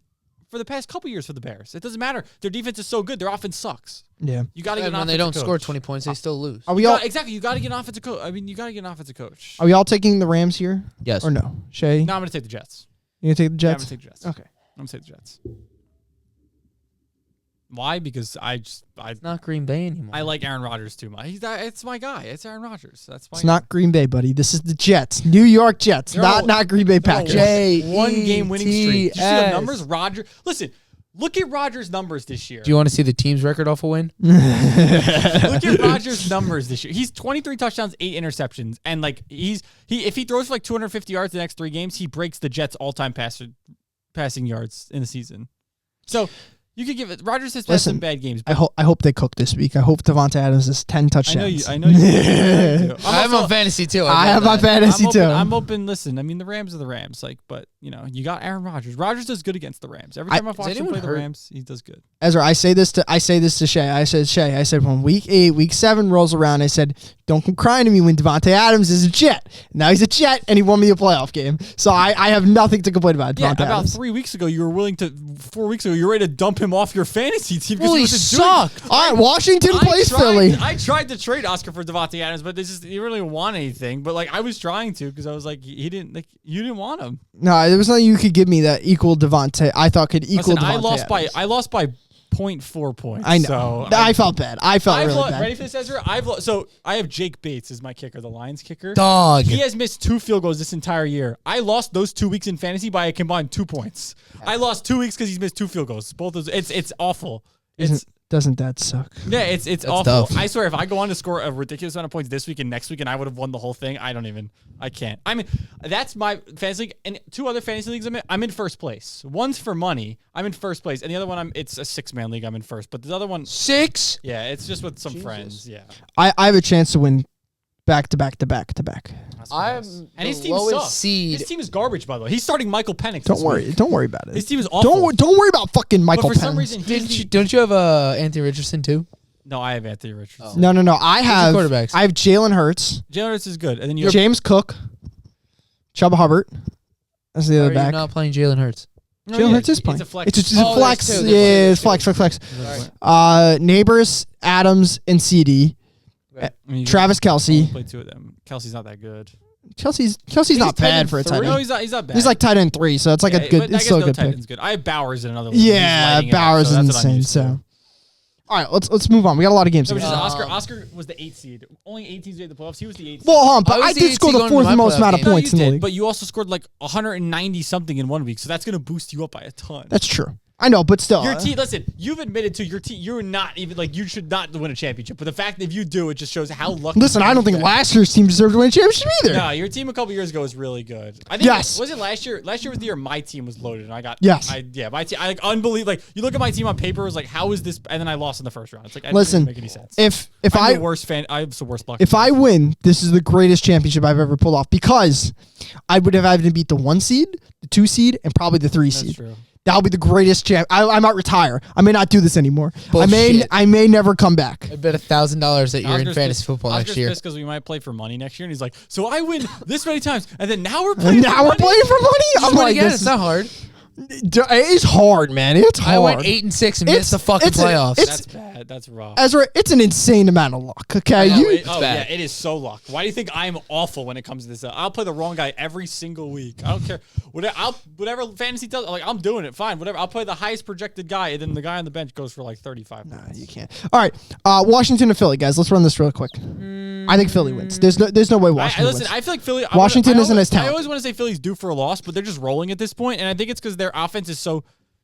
for the past couple years for the Bears. It doesn't matter. Their defense is so good. Their offense sucks. Yeah. You got to get And an when they offensive don't coach. score 20 points, they still lose. Are we all Exactly. You got to get an offensive coach. I mean, you got to get an offensive coach. are we all taking the Rams here? Yes. Or no? Shay, No, I'm going to take the Jets. you gonna take the Yeah, I'm Jets? going to take the Jets. Okay. I'm going to take the Jets. Why? Because I It's not Green Bay anymore. like Aaron Rodgers too much. It's my guy. It's Aaron Rodgers. That's my It's not Green Bay, buddy. This is the Jets, New York Jets, They're not Green Bay Packers. One game winning streak. Did you see the J-E-T-S. numbers? Listen, look at Rodgers' numbers this year. Do you want to see the team's record off a win? Look at Rodgers' numbers this year. He's 23 touchdowns, 8 interceptions, and if he throws for 250 yards the next 3 games, he breaks the Jets' all-time passing yards in the season. So you could give it. Rodgers has had some bad games. I hope they cook this week. I hope Devonta Adams has 10 touchdowns. I know you. I I have on fantasy too. I have my fantasy too. I'm open. Listen, I mean the Rams are the Rams, but you got Aaron Rodgers. Rodgers does good against the Rams. Every time I've watched him anyone play the hurt? Rams, he does good. Ezra, I say this to Shay. I said when week 8, week 7 rolls around, I said, don't come crying to me when Devonta Adams is a Jet. Now he's a Jet and he won me a playoff game. So I have nothing to complain about Yeah, Devonta about Adams. 3 weeks ago, you were willing to. 4 weeks ago, you were ready to dump him off your fantasy team because Well, he he was doing. sucked. All right, Washington plays Philly. I tried to trade Oscar for Devontae Adams, but he didn't really want anything. But I was trying to because I was like, he didn't you didn't want him. No, there was nothing you could give me that equal Devontae. I thought could equal Listen, Devontae. I lost by 0.4 points. I know. So I felt bad. I felt really bad. Ready for this, Ezra? So I have Jake Bates as my kicker, the Lions kicker. Dog. He has missed 2 field goals this entire year. I lost those 2 weeks in fantasy by a combined 2 points. I lost 2 weeks because he's missed 2 field goals. Both those. It's awful. Doesn't that suck? Yeah, it's awful. tough. I swear, if I go on to score a ridiculous amount of points this week and next week, and I would have won the whole thing, I can't. I mean, that's my fantasy league, and 2 other fantasy leagues I'm in first place. One's for money, I'm in first place, and the other one it's a 6-man league, I'm in first. But the other one, 6? yeah, it's just with some friends. Yeah, I have a chance to win back to back. That's what it I'm is. And his the team lowest sucks. seed. His team is garbage, by the way. He's starting Michael Penix. Don't this worry. week. Don't worry about it. His team is awful. Don't worry about fucking Michael But for some Penix. reason, Don't you have Anthony Richardson too? No, I have Anthony Richardson. Oh. No. I have quarterbacks? Jalen Hurts, Jalen Hurts is good, and then you have James Cook, Chuba Hubbard. That's the Are other you back. not playing Jalen Hurts? No, Jalen yeah, Hurts is playing. It's a flex. It's a Oh, flex. there's two. Yeah, There's it's flex. Sorry. Neighbors, Adams, and CD. I mean, Travis you Kelce. play two of them. Kelsey's not that good. Kelsey's He's not tight bad end for a tight three. No, end. he's not bad. He's like tight end 3, so it's like a good. But I It's guess still a no good tight pick. end's good. I have Bowers in another league. He's Yeah, lighting it up, Bowers so is that's what I'm insane. used to. So, all right, let's move on. We got a lot of games. No, to but go. just Oscar was the 8th seed. Only 8 teams made the playoffs. He was the 8th seed. Well, hold on, but I was I the did eighth score seed the going to fourth my most playoff amount of game. No, points you in the did, league. but you also scored like 190 something in 1 week, so that's going to boost you up by a ton. That's true. I know, but still. Your team, listen, you've admitted to your team, you're not even, like, you should not win a championship. But the fact that if you do, it just shows how lucky. Listen, I don't think last year's team deserved to win a championship either. No, your team a couple years ago was really good. I think Yes. Was it last year? Last year was the year my team was loaded, and I got. Yes. My team. I like unbelievable. Like you look at my team on paper, it was like, how is this? And then I lost in the first round. It's like, I Listen, doesn't make any sense. if I'm I the worst fan, I have the worst luck. if I win, this is the greatest championship I've ever pulled off because I would have had to beat the 1 seed, the 2 seed, and probably the 3 That's seed. true. That'll be the greatest champ. I might retire. I may not do this anymore. Bullshit. I may never come back. I bet $1,000 that you're in Oscar's fantasy pissed- football Oscar's next year. because we might play for money next year, and he's like, so I win this many times, and then now we're playing. Now for we're money? playing for money. I'm Just win like, again. this It's is, not hard. it's hard, man. It's hard. I went 8-6 and It's- missed the fucking it's a- playoffs. it's- That's bad. That's rough. Ezra, it's an insane amount of luck. Okay, No, you. oh bad. yeah, it is so luck. Why do you think I'm awful when it comes to this? I'll play the wrong guy every single week. I don't care. Whatever fantasy does, like I'm doing it. Fine, whatever. I'll play the highest projected guy, and then the guy on the bench goes for like 35. points. You can't. All right, Washington and Philly, guys. Let's run this real quick. I think Philly wins. There's no way Washington Listen, wins. I feel like Philly. Washington isn't as I talented. always want to say Philly's due for a loss, but they're just rolling at this point, and I think it's because their offense is so.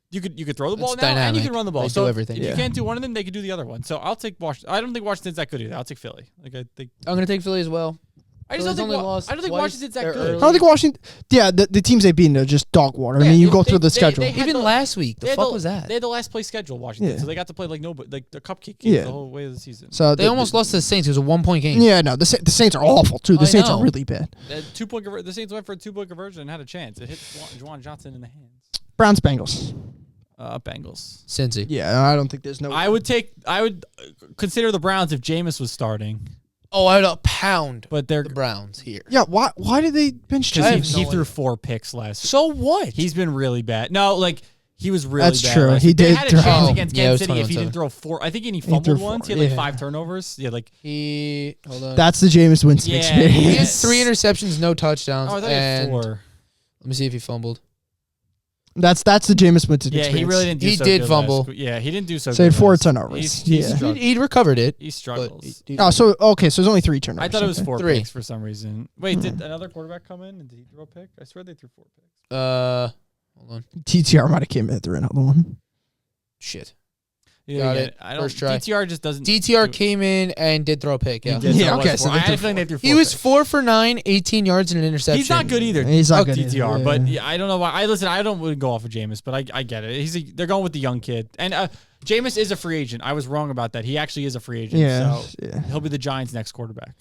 You could throw the ball It's now and you dynamic. can run the ball. They so do everything. if Yeah. you can't do one of them, they could do the other one. So I'll take Washington. I don't think Washington's that good either. I'll take Philly. Like I think. I'm going to take Philly as well. I just Philly's don't think. only lost I don't think twice. Washington's that They're good. early. I don't think Washington. Yeah, the teams they've beaten are just dog water. I Yeah, mean, you they- go through the they- schedule. they had Even the- last week, the They had fuck was that? They had the last place schedule, Washington, Yeah. so they got to play like like the cupcake games Yeah. the whole way of the season. So They almost lost to the Saints. It was a 1-point game. Yeah, no, the Saints are awful too. The I Saints are know. really bad. The Saints went for a 2-point conversion and had a chance. It hit Juwan Johnson in the hands. Browns, Bengals. Bengals. Cincy. Yeah, I don't think there's no. I would consider the Browns if Jameis was starting, Oh, I would pound but they're the Browns here. Yeah, why did they bench because Jameis? he threw 4 picks last. So what? He's been really bad. No, like he was really That's bad. true. last He week. They did had a throw- chance Oh, against yeah, it was Kansas City if he 21-7. didn't throw 4. I think he threw fumbled 4, once. He had like yeah. 5 turnovers. Yeah, like Hold on. That's the Jameis Winston Yeah, experience. He had Yes. 3 interceptions, no touchdowns. oh, I thought he had and 4. let me see if he fumbled. That's the Jameis Winston Yeah, experience. he really didn't do He so did good fumble. last week. Yeah, he didn't do so So he good. had 4 last week. turnovers. He Yeah. struggled. He recovered it. He But struggles. Oh, so okay, so there's only 3 turnovers. I thought it was Okay. 4 3. picks for some reason. Wait, did another quarterback come in and did he throw a pick? I swear they threw 4 picks. Hold on. TTR might have came in through another one. Shit. Yeah, Got again, it. I don't. First try. DTR just doesn't. DTR do- came in and did throw a pick. he Yeah. did, Yeah, so it okay, was so 4. they I had a threw feeling they threw 4 He was picks. 4 for 9, 18 yards and an interception. He's not good either. He's not Fuck good DTR, either, but yeah. yeah, I don't know why. I don't really go off of Jameis, but I get it. They're going with the young kid, and Jameis is a free agent. I was wrong about that. He actually is a free agent. Yeah, so yeah. he'll be the Giants' next quarterback.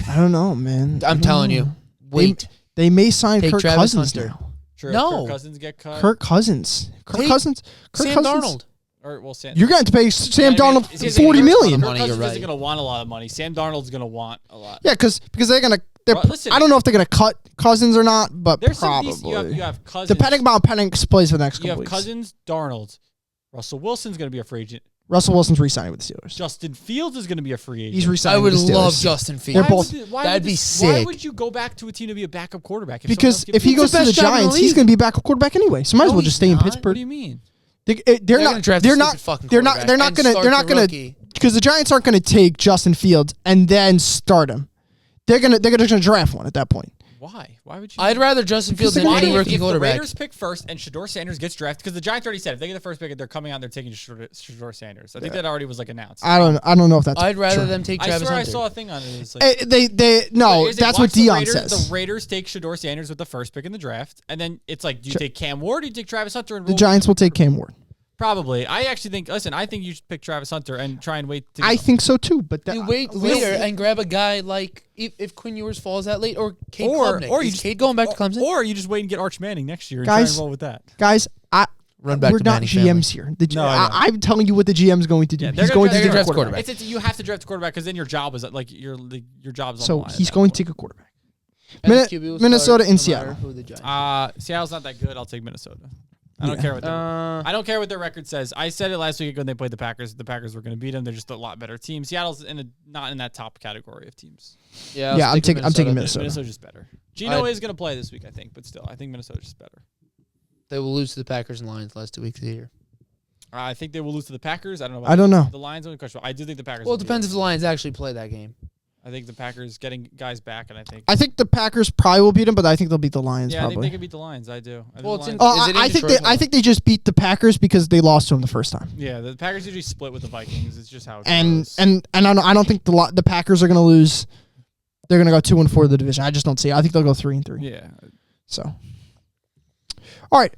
I don't know, man. I I'm don't telling know. you. Wait. They may sign Take Kirk Travis Cousins Hunter. now. Sure, No. Kirk Cousins get cut. Kirk Cousins. Take Cousins. Sam Darnold. Or well, Sam. You're going to have to pay Sam Yeah, I mean, Darnold it's- it's- $40 Kirk million. money, Cousins you're isn't right. going to want a lot of money. Sam Darnold's going to want a lot. Yeah, because they're gonna. Well, listen. I don't know if they're gonna cut Cousins or not, but There's some probably. decent, you have Cousins. Depending on how Penix plays for the next you couple have weeks. Cousins, Darnold, Russell Wilson's going to be a free agent. Russell Wilson's re-signing with the Steelers. Justin Fields is going to be a free agent. He's re-signing I would with the Steelers. love Justin They're Fields. both- That'd be Why sick. would you go back to a team to be a backup quarterback? Because if he He's goes the to the best job in the Giants, he's league. going to be a backup quarterback anyway. So might as No, well just he's stay in not. what Pittsburgh. do you mean? They're gonna not. draft They're a not. stupid fucking They're not. quarterback They're not and gonna. start They're not the gonna. rookie. Because the Giants aren't going to take Justin Fields and then start him. They're gonna draft one at that point. Why? Why would you? I'd rather Justin Fields than they're any gonna- rookie if the quarterback. Raiders pick first and Shador Sanders gets drafted, because the Giants already said if they get the first pick, they're coming out and they're taking Shador Sanders. I think that already was like announced. I don't know if that's. I'd rather true. them take I Travis swear I Hunter. saw a thing on it. It's like, No, is it that's what watch the Dion Raiders, says. The Raiders take Shador Sanders with the first pick in the draft, and then it's like, do you take Cam Ward or do you take Travis Hunter? And The roll Giants with will take Cam Ward. Probably. I actually think. Listen, I think you should pick Travis Hunter and try and wait. To I think so too, but You wait later and grab a guy like if Quinn Ewers falls that late or Cade Klubnik. or you Is just Cade going back to Clemson? or you just wait and get Arch Manning next year and Guys, try and roll with that. guys, Run back We're to not Manning family. GMs here. No, I know. I'm telling you what the GM's going to do. Yeah, He's they're going gonna to draft take a quarterback. quarterback. You have to draft a quarterback because then your job is like your job's on the So line at he's that going point. to take a quarterback. And his QB will Minnesota start and no Seattle. matter who the Giants Seattle's not that good. I'll take Minnesota. I don't Yeah. care what their, are. I don't care what their record says. I said it last week when they played the Packers. The Packers were going to beat them. They're just a lot better team. Seattle's not in that top category of teams. Yeah, Yeah, I'm taking Minnesota. Minnesota's just better. Gino is going to play this week, I think, but still, I think Minnesota's just better. They will lose to the Packers and Lions the last 2 weeks of the year. I think they will lose to the Packers. I don't know. About I don't know. The Lions are questionable. I do think the Packers. Well, will it beat depends if them. the Lions actually play that game. I think the Packers getting guys back, and I think the Packers probably will beat them, but I think they'll beat the Lions I think probably. they can beat the Lions. I do. I think Well, the it's in- Lions- Is it in I think Detroit? I think they just beat the Packers because they lost to them the first time. yeah, the Packers usually split with the Vikings. It's just how it And goes. I don't think the Packers are going to lose. They're going to go 2-4 the division. I just don't see it. I think they'll go 3-3. yeah, So, all right.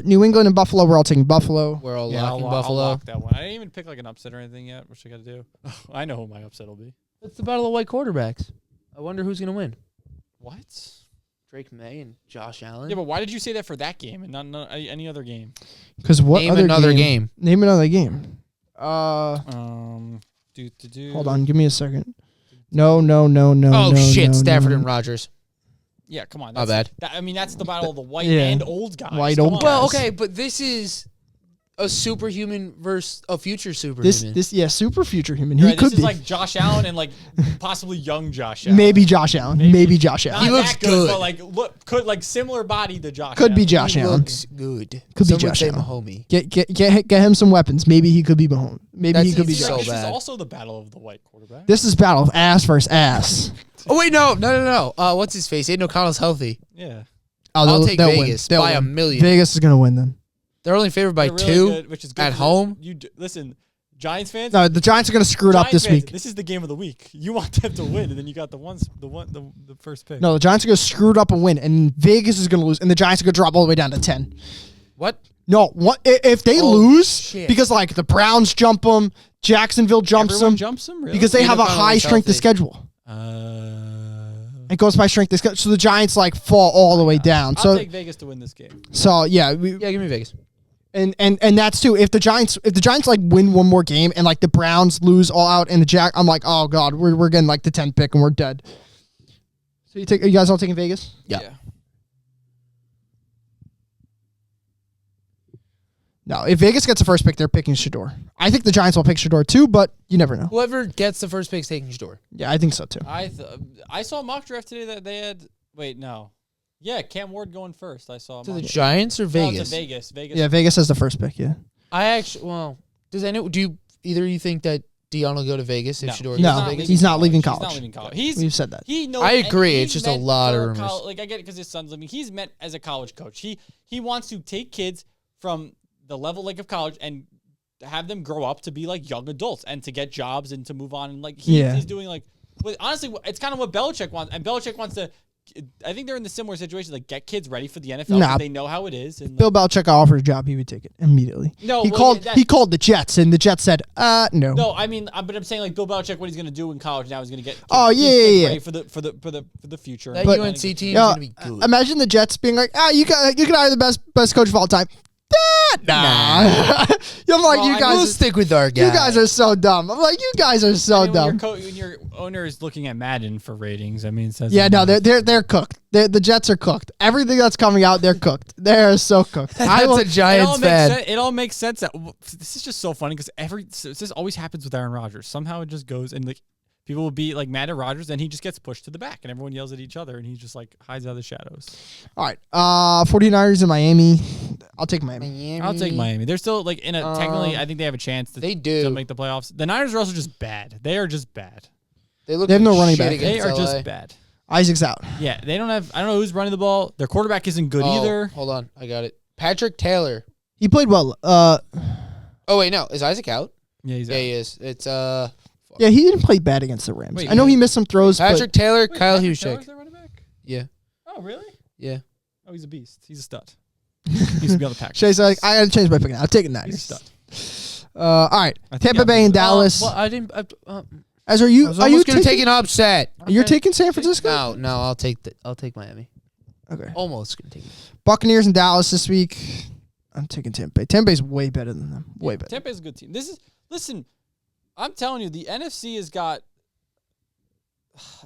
New England and Buffalo. We're all taking Buffalo. We're all yeah, locking I'll Buffalo. lock that one. I didn't even pick like an upset or anything yet. What I got to do? I know who my upset will be. It's the battle of white quarterbacks. I wonder who's going to win. What? Drake May and Josh Allen. Yeah, but why did you say that for that game and not any other game? Because what Name other another game. Name another game. Hold on. Give me a second. No. Oh, no, shit. no, Stafford no. and Rodgers. Yeah, come on. My bad. I mean, that's the battle of the white Yeah. and old guys. White Come old on. guys. Well, okay, but this is a superhuman versus a future superhuman. Super future human. Right, He could this is be. like Josh Allen and like possibly young Josh Allen. Maybe Josh Allen. Maybe Josh Not Allen. He looks that good. but like could like similar body to Josh. Could be Allen. Josh He Allen. looks good. Could be Some would Josh say Allen. Mahomie. Get him some weapons. Maybe he could be Mahomes. Maybe he That's could be easy. Josh. So This is bad. also the battle of the white quarterback. This is battle of ass versus ass. Oh, wait, no. What's his face? Aiden O'Connell's healthy. Yeah, Oh, I'll they'll- take they'll win. Vegas They'll by a win. million. Vegas is gonna win then. They're only favored by They're really 2 good, which is good at for home. Listen, Giants fans. No, the Giants are gonna screw it up Giants this fans, week. This is the game of the week. You want them to win, and then you got the first pick. No, the Giants are gonna screw it up and win, and Vegas is gonna lose, and the Giants are gonna drop all the way down to 10. What? No, what if they Oh, lose shit. because like the Browns jump them, Jacksonville jumps Everyone them jumps them really? because they Aiden have a O'Connell high is strength of healthy. schedule. Uh, It goes by strength of schedule, so the Giants like fall all the way down. I'll So take Vegas to win this game. yeah, Yeah, give me Vegas. and that's too. If the Giants like win one more game and like the Browns lose all out and I'm like, oh god, we're getting like the 10th pick and we're dead. So you guys all taking Vegas? Yeah. No, if Vegas gets the first pick, they're picking Shador. I think the Giants will pick Shador too, but you never know. Whoever gets the first pick is taking Shador. Yeah, I think so too. I saw a mock draft today that they had. Wait, no. Yeah, Cam Ward going first. I saw. a To mock the draft. Giants or No, Vegas? to Vegas. Vegas. Yeah, Vegas has the first pick. Yeah. I actually, do you either of you think that Dion will go to Vegas if No, Shador he's No, goes to not Vegas? he's not leaving He's college. not leaving college. He's We've said that. He knows. I agree, he's it's just a meant lot of for rumors. Like I get it because his son's living. He's meant as a college coach. He wants to take kids from the level like of college and have them grow up to be like young adults and to get jobs and to move on and like he's doing like. But honestly, it's kind of what Belichick wants, and Belichick wants to. I think they're in the similar situation, like get kids ready for the NFL. Nah. 'Cause they know how it is. And Bill Belichick offered a job, he would take it immediately. No, he well, called. that- He called the Jets, and the Jets said, no. No, I mean, but I'm saying like Bill Belichick, what he's going to do in college now is going to get. Oh, these yeah, kids yeah, ready for the future. That But- UNC team is Yeah, going to be good. imagine the Jets being like, you can hire the best coach of all time. Nah. I'm like, you guys. We'll stick with our guy. You guys are so dumb. I'm like, you guys are so I mean, dumb. when your owner is looking at Madden for ratings, I mean, it says Yeah, no, they're cooked. The Jets are cooked. Everything that's coming out, they're cooked. They're so cooked. That's a Giants fan. It all makes sense. That this is just so funny because this always happens with Aaron Rodgers. Somehow it just goes and like people will be like mad at Rodgers and he just gets pushed to the back and everyone yells at each other and he just like hides out of the shadows. All right. 49ers in Miami. I'll take Miami. I'll take Miami. They're still like in a technically. I think they have a chance to They do. to make the playoffs. The Niners are also just bad. They are just bad. They look They have no like running shit back. They against are LA. just bad. Isaac's out. Yeah, they don't have. I don't know who's running the ball. Their quarterback isn't good either. Hold on, I got it. Patrick Taylor. He played well. Oh wait, no, is Isaac out? Yeah, he's Yeah, out. he is. It's Yeah, he didn't play bad against the Rams. Wait, I know he missed some throws, Patrick Taylor, Kyle Patrick Huschek. Taylor's their running back? Yeah, Oh, really? yeah. Oh, he's a beast. He's a stud. He used to be on the but Packers. Shay's like, I gotta change my pick now. I'll take it He's a Niners. stud. All right, I think Tampa I'm Bay and gonna- Dallas. Well, I didn't. As are I you? was Are you almost gonna taking? take an upset. You're taking San Francisco? No, I'll take Miami. Okay. Almost gonna take it. Buccaneers and Dallas this week. I'm taking Tampa Bay. Tampa Bay's way better than them. Way better. Tampa Bay's a good team. Listen, I'm telling you, the NFC has got.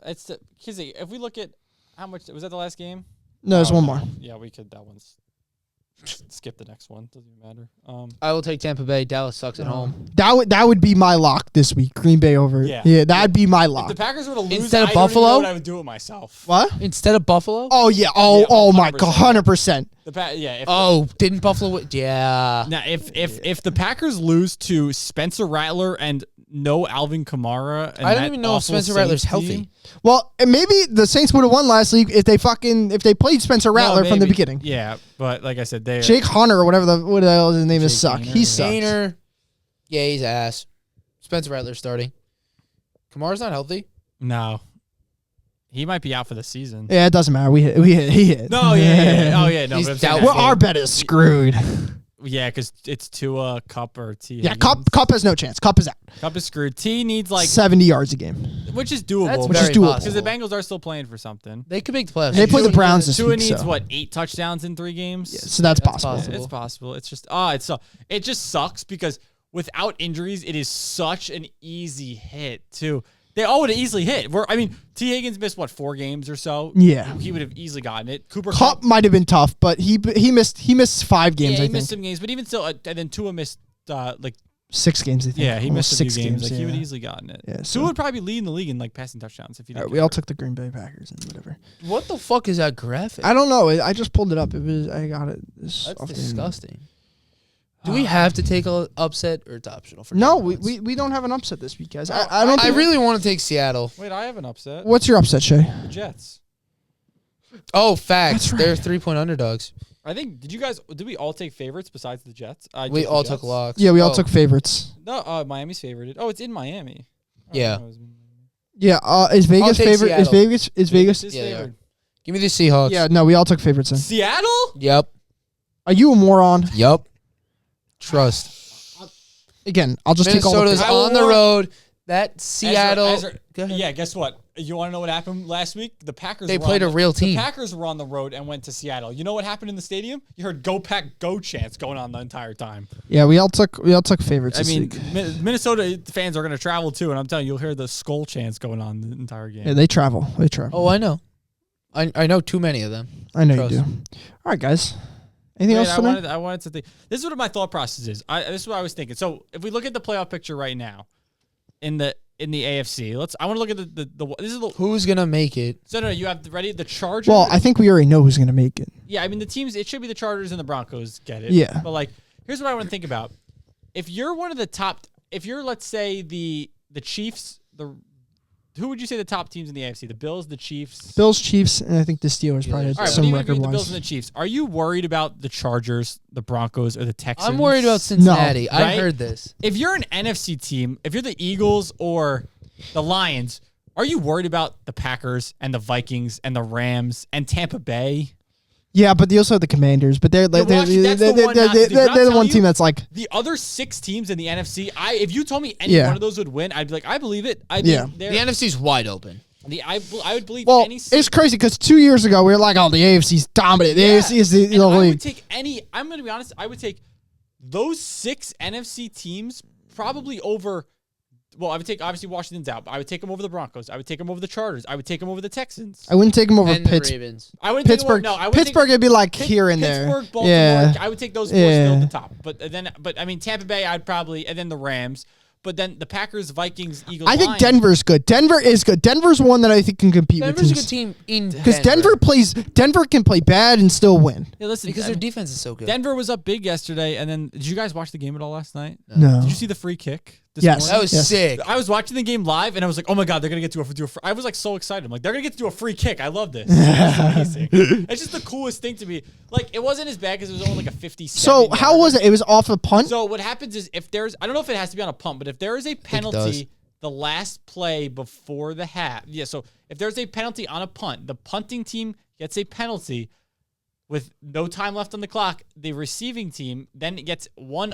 If we look at how much was that the last game? No, there's one more. Yeah, we could. That one's. Skip the next one. Doesn't even matter. I will take Tampa Bay. Dallas sucks at home. That would be my lock this week. Green Bay over. Yeah. That'd be my If lock. the Packers were to lose, Instead of I don't even know Buffalo? what I would do it myself. What? Instead of Buffalo? Oh yeah. Yeah, Oh my 100%. god. 100%. Didn't Buffalo win? Yeah. Now, if the Packers lose to Spencer Rattler and no Alvin Kamara, and I don't that even know if awful Spencer Rattler's Saints healthy. team- Well, and maybe the Saints would have won last week if they played Spencer Rattler No, from the maybe. beginning. Yeah, but like I said, they Jake Hunter or whatever what the hell his name is Jake suck. Gainer, He yeah. sucks. Gainer. Yeah, he's ass. Spencer Rattler starting. Kamara's not healthy. no, he might be out for the season. Yeah, it doesn't matter. He hit. No, yeah. Oh, yeah. No, He's but I'm saying doubtful. Well, our bet is screwed. yeah, because it's Tua, Cup, or T. Yeah, Higgins. Cup has no chance. Cup is out. Cup is screwed. T needs like 70 yards a game. which is doable. That's Which is very doable. because possible. the Bengals are still playing for something. They could make the playoffs. They play the Tua Browns needs- this Tua week, needs so. what 8 touchdowns in 3 games. Yeah, so that's That's possible. possible. It's possible. It's just it just sucks because without injuries, it is such an easy hit too. They all would have easily hit. T. Higgins missed 4 games or so. Yeah. He would have easily gotten it. Cooper Cup might have been tough, but he missed 5 games. yeah, I he think missed some games, but even still, and then Tua missed 6 games. I think. he Almost missed a few 6 games. Like he would yeah. easily gotten it. Yeah, Tua so- would probably be leading the league in passing touchdowns if he All didn't. right, we all took the Green Bay Packers and whatever. What the fuck is that graphic? I don't know. I just pulled it up. I got it. That's off the- disgusting. Do we have to take a upset or it's optional for No, Cowboys? we don't have an upset this week, guys. No, I don't. I think- really want to take Seattle. Wait, I have an upset. What's your upset, Shay? The Jets. Oh, facts. That's right. They're 3-point underdogs. I think. Did we all take favorites besides the Jets? We just the all Jets. took locks. Yeah, we all Oh, took favorites. No, Miami's favored. Oh, it's in Miami. Yeah. Yeah, is Vegas take favorite? Is Seattle. Vegas? Is Vegas? is Yeah, they are. favored. Give me the Seahawks. Yeah, no, we all took favorites. Then. Seattle? Yep. Are you a moron? Yep. Trust. Again, I'll just take all the Minnesota's favorites. I on the wore- road. That Seattle. Ezra, Go ahead. yeah, guess what? You want to know what happened last week? The Packers. They were played on a real team. The Packers were on the road and went to Seattle. You know what happened in the stadium? You heard "Go Pack, Go" chants going on the entire time. Yeah, we all took favorites. I this mean, week. Minnesota fans are going to travel too, and I'm telling you, you'll hear the skull chants going on the entire game. Yeah, they travel. They travel. Oh, I know. I know too many of them. I know trust. you do. All right, guys. Anything else tonight? I wanted to think. This is what my thought process is. This is what I was thinking. So if we look at the playoff picture right now, in the AFC, I want to look at the this is the. Who's gonna make it? So no, you have the Chargers. Well, I think we already know who's going to make it. Yeah, I mean the teams. It should be the Chargers and the Broncos get it. Yeah. But here's what I want to think about. If you're one of the top, if you're let's say the Chiefs, who would you say the top teams in the AFC? The Bills, the Chiefs. Bills, Chiefs, and I think the Steelers probably All All right, some but even if you're record the Bills wise. and the Chiefs, are you worried about the Chargers, the Broncos, or the Texans? I'm worried about Cincinnati. I right? heard this. If you're an NFC team, if you're the Eagles or the Lions, are you worried about the Packers and the Vikings and the Rams and Tampa Bay? Yeah, but they also have the Commanders. But they're Yeah, well, that's the one not to do. But they're I'll the tell one you, team that's like The other 6 teams in the NFC, if you told me any Yeah. one of those would win, I'd be like, I believe it. Yeah. The NFC's wide open. I would believe well, any. it's crazy because 2 years ago we were like, oh, the AFC's dominant. The AFC is the And I league. would take any. I'm going to be honest. I would take those 6 NFC teams probably over. Well, I would take obviously Washington's out, but I would take them over the Broncos. I would take them over the Chargers. I would take them over the Texans. I wouldn't take them over And the Pittsburgh. Ravens. I wouldn't take them over, Pittsburgh. no, I would Pittsburgh would be like take here and there. Pittsburgh, Baltimore. Yeah. I would take those 4 still Yeah. at the top. But I mean Tampa Bay, I'd probably, and then the Rams. But then the Packers, Vikings, Eagles. I think Lions. Denver's good. Denver is good. Denver's one that I think can compete Denver's a with good team in because Denver can play bad and still win. Yeah, listen, because I their mean, defense is so good. Denver was up big yesterday, and then did you guys watch the game at all last night? No. Did you see the free kick? This Yes. morning? That was Yes. sick. I was watching the game live, and I was like, "Oh my god, they're gonna get to do a." I was like so excited. I'm like, "They're gonna get to do a free kick." I love this. It's amazing. It's just the coolest thing to me. Like, it wasn't as bad because it was only like a 57. So how was it? It was off a punt. So what happens is if there's, I don't know if it has to be on a punt, but if there is a penalty, the last play before the half, yeah. So if there's a penalty on a punt, the punting team gets a penalty with no time left on the clock. The receiving team then gets one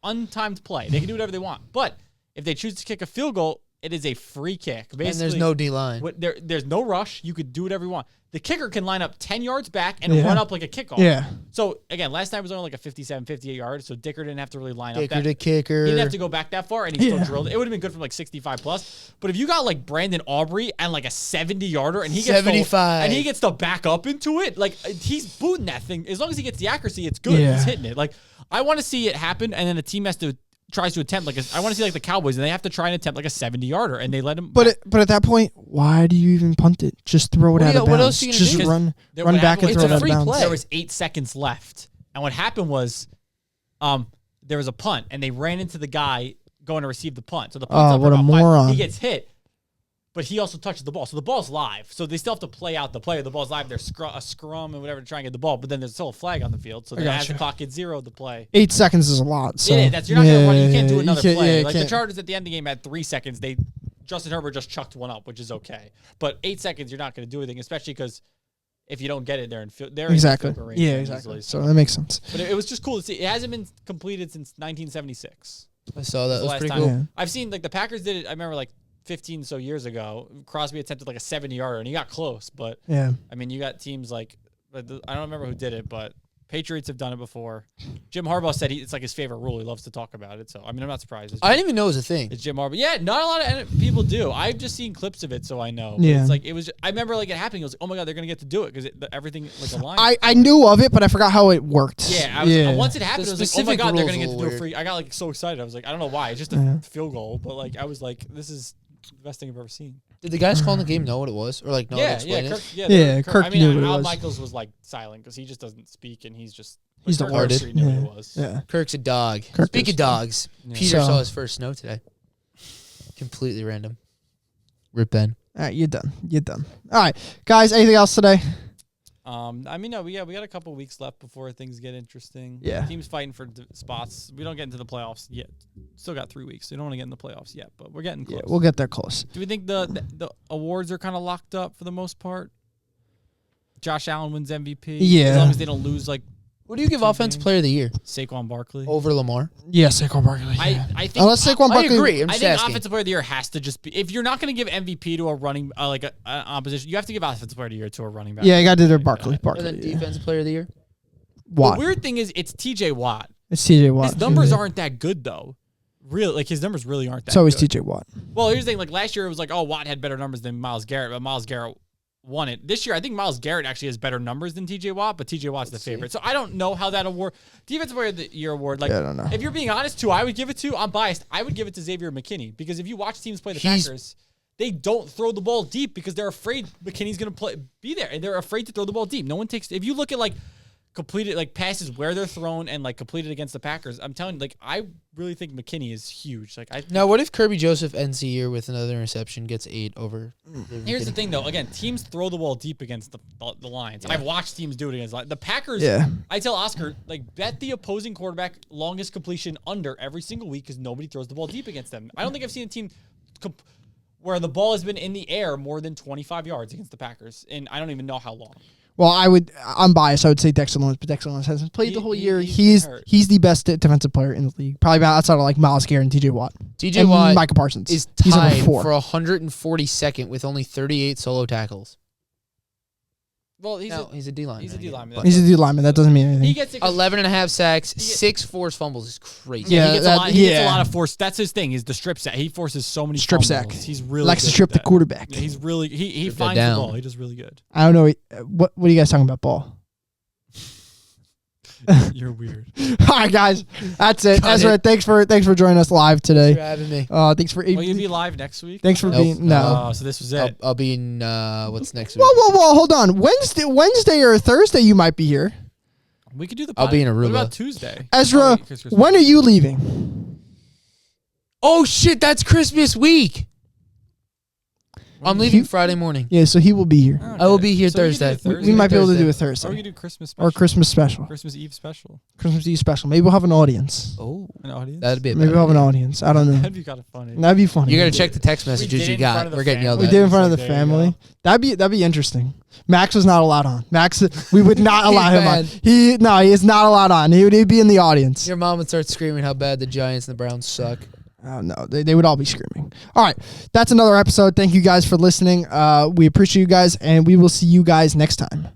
untimed play. They can do whatever they want, but if they choose to kick a field goal, it is a free kick. Basically, And there's no D line. There's no rush. You could do whatever you want. The kicker can line up 10 yards back and Yeah. run up like a kickoff. Yeah. So, again, last night was only like a 57, 58 yards, so Dicker didn't have to really line up Kicker that. to kicker. He didn't have to go back that far, and he still Yeah. drilled it. It would have been good from like 65 plus. But if you got like Brandon Aubrey and like a 70-yarder, and he gets 75. and he gets to back up into it, like he's booting that thing. As long as he gets the accuracy, it's good. Yeah. He's hitting it. Like I want to see it happen, and then a team tries to attempt I want to see like the Cowboys, and they have to try and attempt like a 70-yarder, and they let him. But at that point, why do you even punt it? Just throw it What out do of you- what bounds. else are you gonna Just do? run There- run what back and happened throw was it out a of free bounds. play. There was 8 seconds left, and what happened was, there was a punt, and they ran into the guy going to receive the punt. So the punt's Oh, up what a about 5. moron. He gets hit, but he also touches the ball. So the ball's live. So they still have to play out the play. The ball's live. There's a scrum and whatever to try and get the ball, but then there's still a flag on the field. So then as gotcha. the clock gets 0, the play. 8 seconds is a lot. So It is. That's you're not gonna run. You can't do yeah, another can't- play. yeah, Like the can't. Chargers at the end of the game had 3 seconds. Justin Herbert just chucked one up, which is okay. But 8 seconds, you're not going to do anything, especially because if you don't get it, they're in Exactly. field goal range Yeah, very exactly. easily. So that makes sense. But it was just cool to see. It hasn't been completed since 1976. I saw that. The It was last pretty time. cool. Yeah. I've seen like the Packers did it. I remember like 15 so years ago. Crosby attempted like a 70-yarder and he got close. But Yeah. I mean, you got teams like I don't remember who did it, but Patriots have done it before. Jim Harbaugh said it's like his favorite rule. He loves to talk about it. So I mean, I'm not surprised. I didn't even know it was a thing. It's Jim Harbaugh. Yeah, not a lot of people do. I've just seen clips of it, so I know. But Yeah. it's like it was. I remember like it happening. I was like, oh my god, they're gonna get to do it because everything like aligned. I knew of it, but I forgot how it worked. Yeah, once it happened, The I was like, oh my specific god, they're rules gonna get are to do a weird. free. I got like so excited. I was like, I don't know why. It's just a Yeah. field goal, but like I was like, this is the best thing I've ever seen. Did the guys calling the game know what it was, or like know how to Yeah, explain it? Kirk, Yeah, Kirk I mean, knew what it Al was. Michaels was like silent because he just doesn't speak and he's just. He's the Kirk worst. Herbstreit knew Yeah. what it was. Yeah. Kirk's a dog. Kirk Speaking is- of dogs, Yeah. Peter So- saw his first snow today. Completely random. Rip Ben. All right, you're done. You're done. All right, guys. Anything else today? I mean, no, we got a couple weeks left before things get interesting. Yeah. Teams fighting for spots. We don't get into the playoffs yet. Still got 3 weeks. So we don't want to get in the playoffs yet, but we're getting close. Yeah, we'll get there close. Do we think the awards are kind of locked up for the most part? Josh Allen wins MVP. Yeah. As long as they don't lose like What do you give Two Offensive games. Player of the Year Saquon Barkley. over Lamar? Yeah, Saquon Barkley. I think Unless Saquon I Barkley. agree. I'm I just think asking. offensive player of the year has to just be. If you're not going to give MVP to a running like an opposition, you have to give offensive player of the year to a running back. Yeah, you got to do their Barkley. And Barkley. then Yeah. Defensive Player of the Year? Watt. The weird thing is, it's T.J. Watt. It's TJ Watt. His numbers aren't that good though. Real like his numbers really aren't that. It's always good. TJ Watt. Well, here's the thing. Like last year, it was like, oh, Watt had better numbers than Myles Garrett, but Myles Garrett won it. This year, I think Myles Garrett actually has better numbers than TJ Watt, but TJ Watt's the favorite. So I don't know how that award, Defensive Player of the Year award, like Yeah, I don't know. if you're being honest, who I would give it to, I'm biased. I would give it to Xavier McKinney because if you watch teams play the Packers, they don't throw the ball deep because they're afraid McKinney's going to be there, and they're afraid to throw the ball deep. No one takes. If you look at like completed like passes where they're thrown and like completed against the Packers, I'm telling you, like I really think McKinney is huge. Like I. Now, what if Kirby Joseph ends the year with another interception, gets 8 over? Here's the thing, though. Again, teams throw the ball deep against the Lions. I've watched teams do it against the Packers. Yeah. I tell Oscar, like, bet the opposing quarterback longest completion under every single week because nobody throws the ball deep against them. I don't think I've seen a team where the ball has been in the air more than 25 yards against the Packers, and I don't even know how long. Well, I'm biased. I would say Dexter Lawrence, but Dexter Lawrence hasn't played the whole year. he's been hurt. He's the best defensive player in the league, probably outside of like Myles Garrett and TJ Watt. TJ And Watt Micah Parsons is He's number tied 4. for 142nd with only 38 solo tackles. Well, he's He's a D-lineman. he's a I get it. D-lineman. He's a D lineman. That doesn't mean anything. He gets it 'cause- 11 and a half sacks, He get- 6 forced fumbles is crazy. Yeah, he gets that- a lot. He gets a yeah. lot of force. That's his thing. Is the strip sack. He forces so many Strip fumbles. sack. He's really Likes to good strip at the that. quarterback. Yeah, he's really he Strip that finds the down. ball. He does really good. I don't know. What are you guys talking about, ball? You're weird. All right, guys. That's it. Cut Ezra, it. thanks for joining us live Thanks for today. having me. Thanks for. Will you be live next week? Thanks for Nope. being. No. Oh, so this was it. I'll be in, what's next week? Whoa! Hold on. Wednesday or Thursday, you might be here. We could do the. I'll be in What Aruba. about Tuesday? Ezra, Oh, wait, Christmas when week. are you leaving? Oh, shit, that's Christmas week. I'm leaving Friday morning. Yeah, so he will be here. I will be here So we could do Thursday. a We might be able to do a Or we Thursday could do Christmas special. or Christmas special, Christmas Eve special. Christmas Eve special. Maybe we'll have an audience. Oh, An audience. that'd be a Maybe better we'll have an idea. audience. I don't know. That'd be kind of funny. That'd be funny. You got to check the text did messages it you in front got. of the We're getting yelled We at. did in front of the There you family. go. That'd be interesting. Max was not allowed on. Max, we would not allow him on. bad. He is not allowed on. He'd be in the audience. Your mom would start screaming how bad the Giants and the Browns suck. Oh, no, they would all be screaming. All right, that's another episode. Thank you guys for listening. We appreciate you guys, and we will see you guys next time.